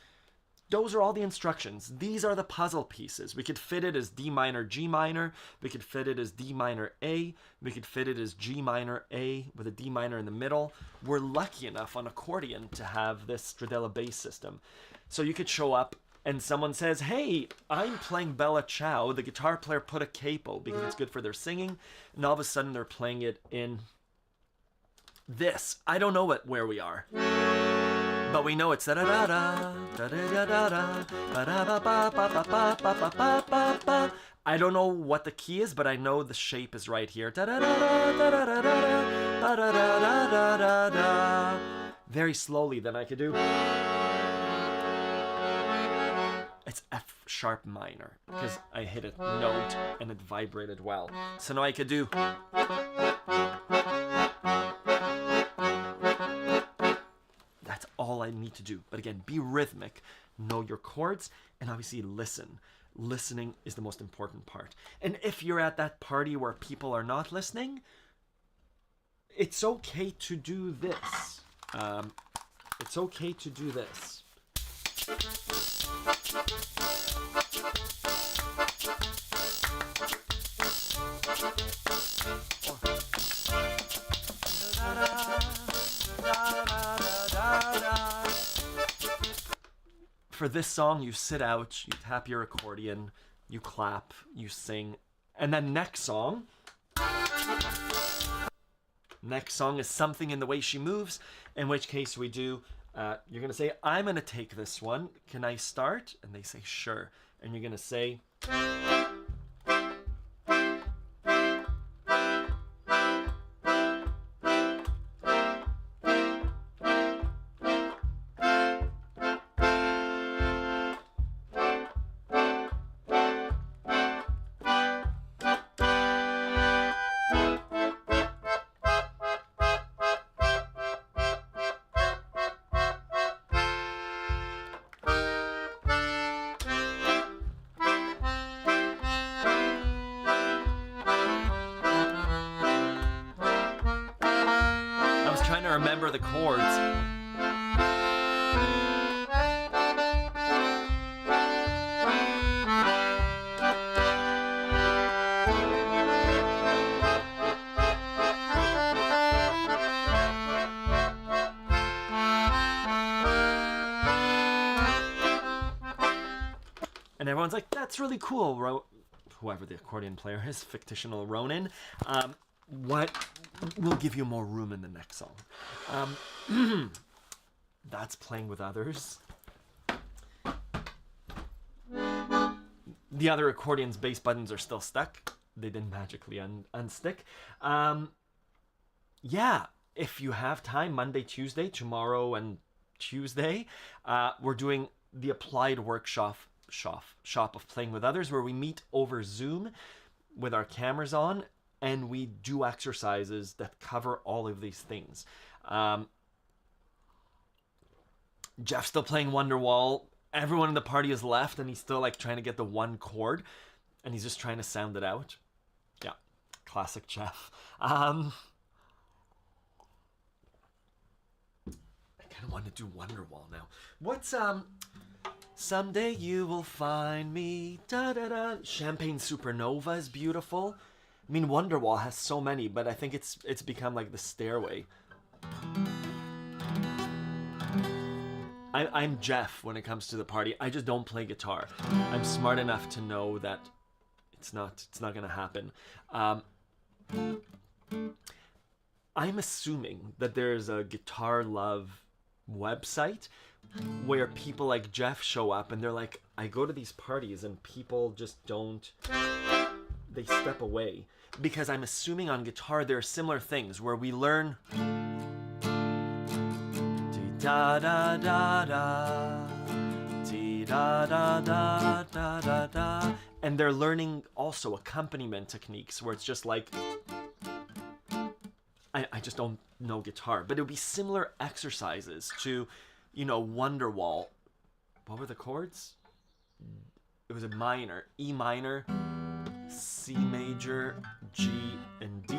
those are all the instructions. These are the puzzle pieces. We could fit it as D minor, G minor. We could fit it as D minor, A. We could fit it as G minor, A with a D minor in the middle. We're lucky enough on accordion to have this Stradella bass system. So you could show up and someone says, hey, I'm playing Bella Ciao. The guitar player put a capo because it's good for their singing. And all of a sudden they're playing it in this. I don't know where we are. But we know it's da-da-da-da, da-da-da-da-da, ba-da-ba-ba-ba-ba-ba-ba-ba-ba-ba. I don't know what the key is, but I know the shape is right here. Da-da-da-da, da-da-da-da, ba-da-da-da-da-da-da. Very slowly, then I could do... It's F sharp minor, because I hit a note and it vibrated well. So now I could do... That's all I need to do. But again, be rhythmic, know your chords, and obviously listen. Listening is the most important part. And if you're at that party where people are not listening, it's okay to do this. It's okay to do this. For this song, you sit out, you tap your accordion, you clap, you sing, and then next song is Something in the Way She Moves, in which case we do, you're going to say, I'm going to take this one, can I start? And they say, sure. And you're going to say... remember the chords. And everyone's like, that's really cool. Whoever the accordion player is, fictional Ronin. what will give you more room in the next song. That's Playing with Others. The other accordion's bass buttons are still stuck. They didn't magically unstick. Yeah, if you have time, Monday, Tuesday, tomorrow and Tuesday, we're doing the applied workshop of Playing with Others, where we meet over Zoom with our cameras on, and we do exercises that cover all of these things. Jeff's still playing Wonderwall. Everyone in the party is left, and he's still like trying to get the one chord, and he's just trying to sound it out. Yeah, classic Jeff. I kind of want to do Wonderwall now. What's Someday You Will Find Me, da da da. Champagne Supernova is beautiful. I mean, Wonderwall has so many, but I think it's become like the stairway. I'm Jeff when it comes to the party. I just don't play guitar. I'm smart enough to know that it's not gonna happen. I'm assuming that there's a Guitar Love website where people like Jeff show up and they're like, I go to these parties and people just don't, they step away. Because I'm assuming on guitar there are similar things where we learn da da da da, dee da da da da da da, and they're learning also accompaniment techniques where it's just like, I just don't know guitar, but it would be similar exercises to, you know, Wonderwall. What were the chords? It was a minor, E minor, C major, G, and D.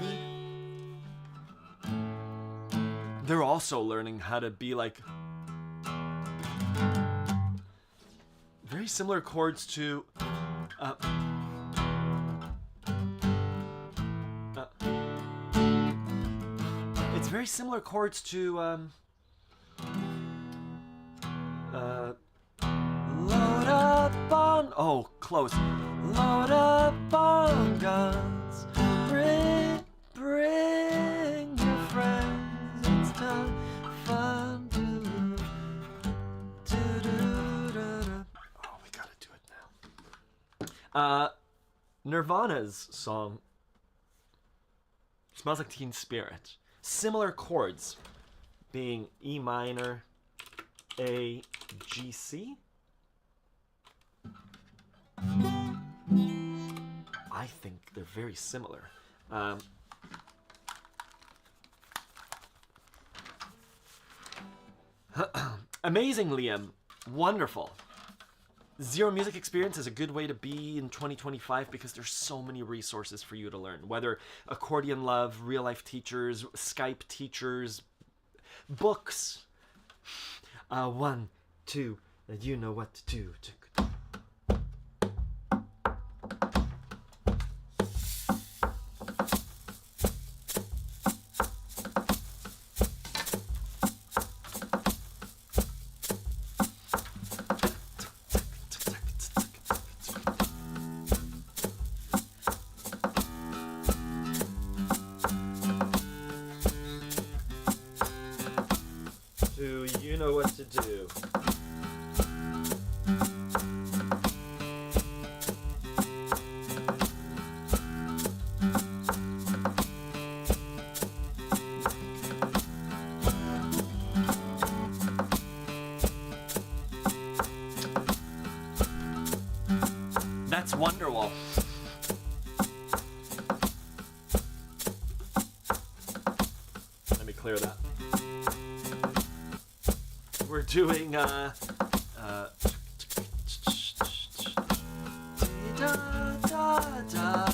They're also learning how to be like very similar chords to it's very similar chords to load up on, oh, close. Load up on guns, bring your friends, it's not fun to do. Oh, we gotta do it now. Nirvana's song Smells Like Teen Spirit. Similar chords being E minor, A, G, C. I think they're very similar. Amazing, Liam. Wonderful. Zero music experience is a good way to be in 2025 because there's so many resources for you to learn. Whether Accordion Love, real life teachers, Skype teachers, books. 1, 2, you know what to do. You know what to do. That's Wonderwall. Let me clear that. We're doing da, da, da.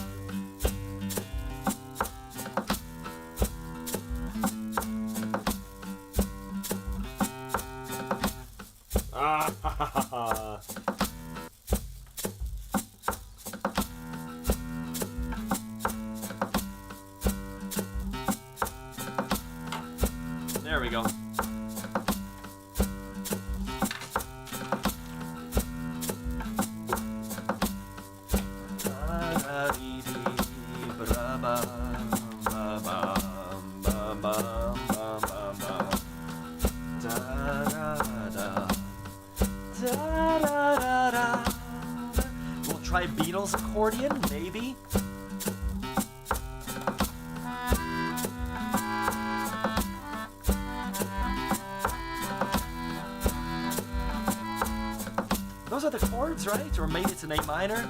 There we go. accordion, maybe. Those are the chords, right? Or maybe it's an A minor.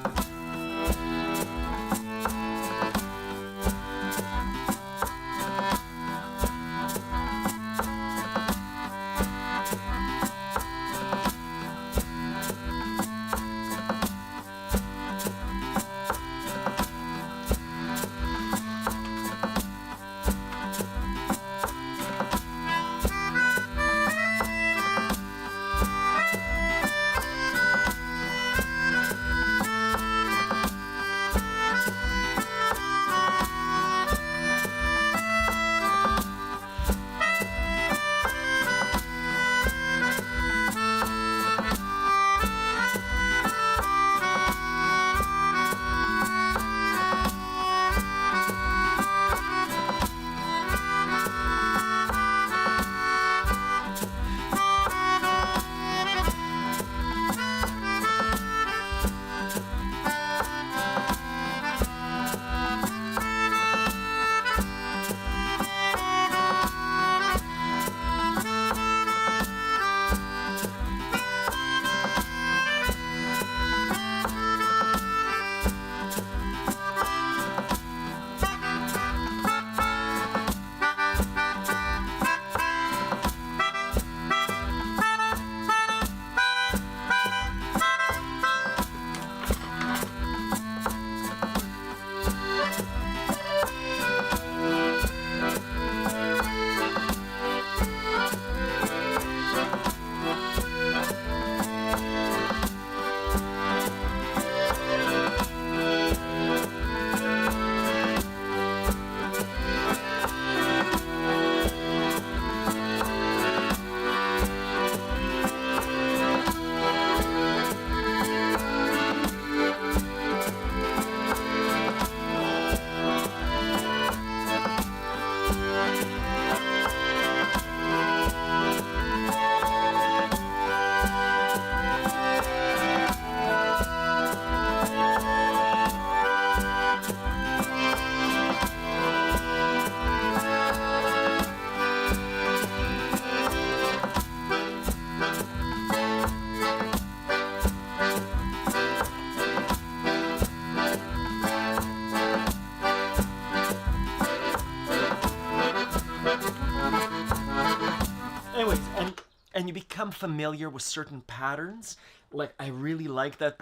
And you become familiar with certain patterns. Like, I really like that.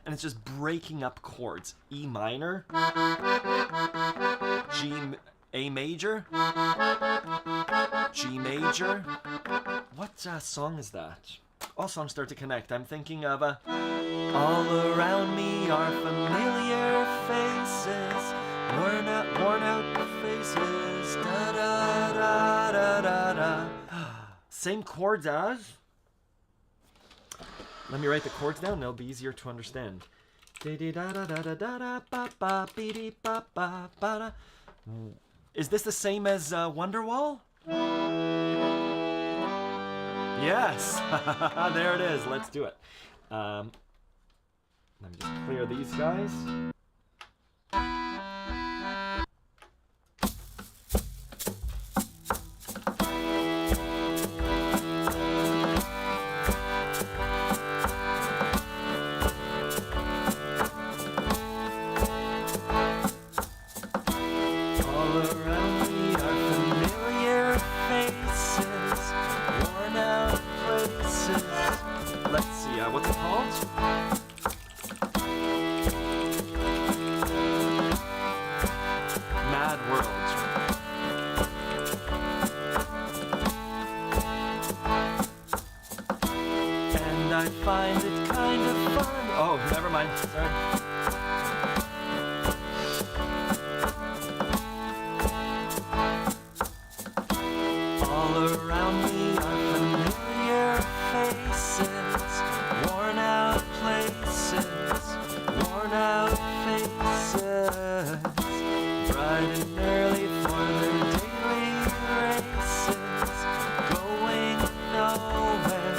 And it's just breaking up chords. E minor, A major, G major. What song is that? All songs start to connect. I'm thinking of all around me are familiar faces, worn out faces, da da da da da da. Same chords as. Let me write the chords down, they'll be easier to understand. Is this the same as Wonderwall? Yes! There it is, let's do it. Let me just clear these guys. I find it kind of fun. Oh, never mind. Sorry. All around me are familiar faces, worn out places, worn out faces, bright and early for their daily races, going nowhere.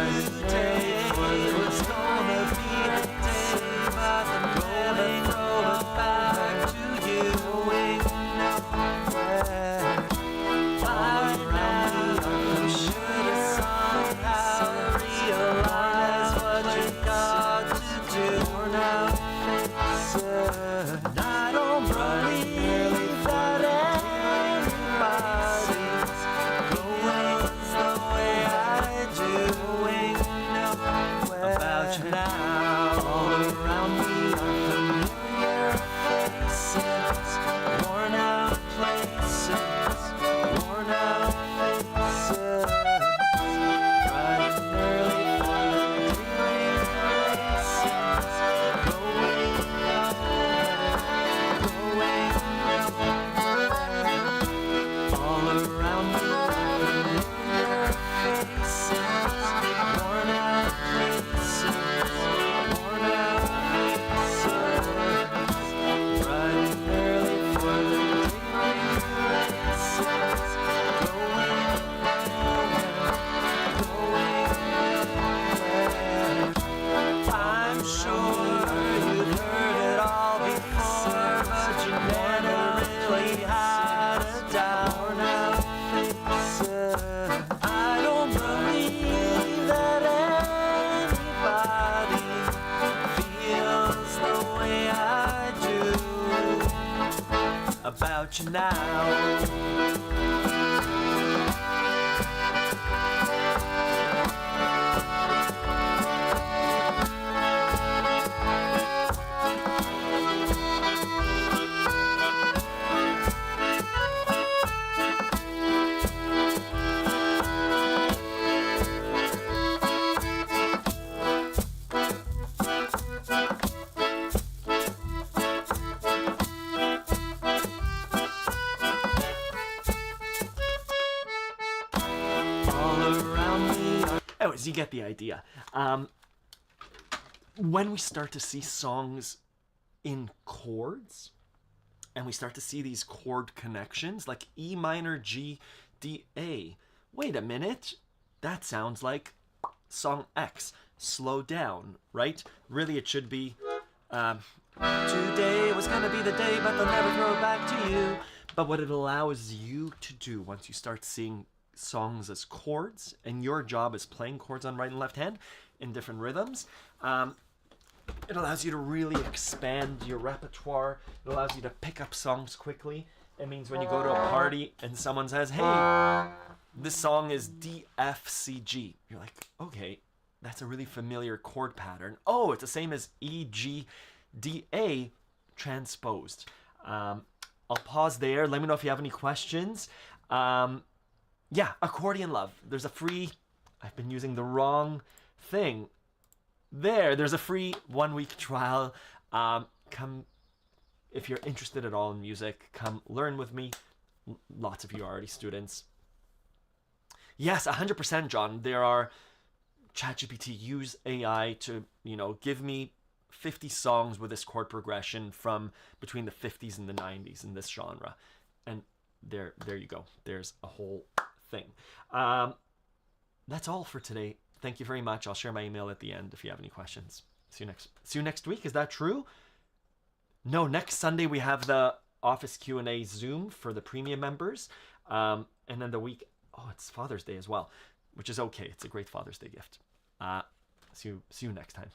Today was gonna be the day, but I'm gonna throw it back to you. Going nowhere. All around me, you should have somehow realized what you got to do. Now face it, I don't believe that anybody's going the way I do. Going nowhere about you now. All around me are familiar faces, worn out places, worn out faces. Bright and early for the tingling races, going nowhere, going nowhere. All around me are familiar faces, worn out places, worn out faces. Bright and early for the tingling races, going nowhere, going nowhere. I'm sure you've heard it all before, but you never really had a doubt. Worn out faces. I don't believe that anybody feels the way I do about you now. All around me are Anyways, you get the idea. When we start to see songs in chords, and we start to see these chord connections, like E minor, G, D, A. Wait a minute, that sounds like song X. Slow down, right? Really, it should be, today was gonna be the day, but they'll never throw it back to you. But what it allows you to do once you start seeing songs as chords, and your job is playing chords on right and left hand in different rhythms, it allows you to really expand your repertoire. It allows you to pick up songs quickly. It means when you go to a party and someone says, hey, this song is D, F, C, G. You're like, okay, that's a really familiar chord pattern. Oh, it's the same as E, G, D, A transposed. I'll pause there. Let me know if you have any questions. Yeah, Accordion Love. There's a free, I've been using the wrong thing. There's a free 1-week trial. Come, if you're interested at all in music, come learn with me. Lots of you are already students. Yes, 100%, John. There are ChatGPT, use AI to, give me 50 songs with this chord progression from between the 50s and the 90s in this genre. And there you go. There's a whole thing. That's all for today. Thank you very much. I'll share my email at the end if you have any questions. See you next week. Is that true? No, next Sunday we have the Office Q&A Zoom for the premium members. And then the week, it's Father's Day as well, which is okay. It's a great Father's Day gift. See you next time.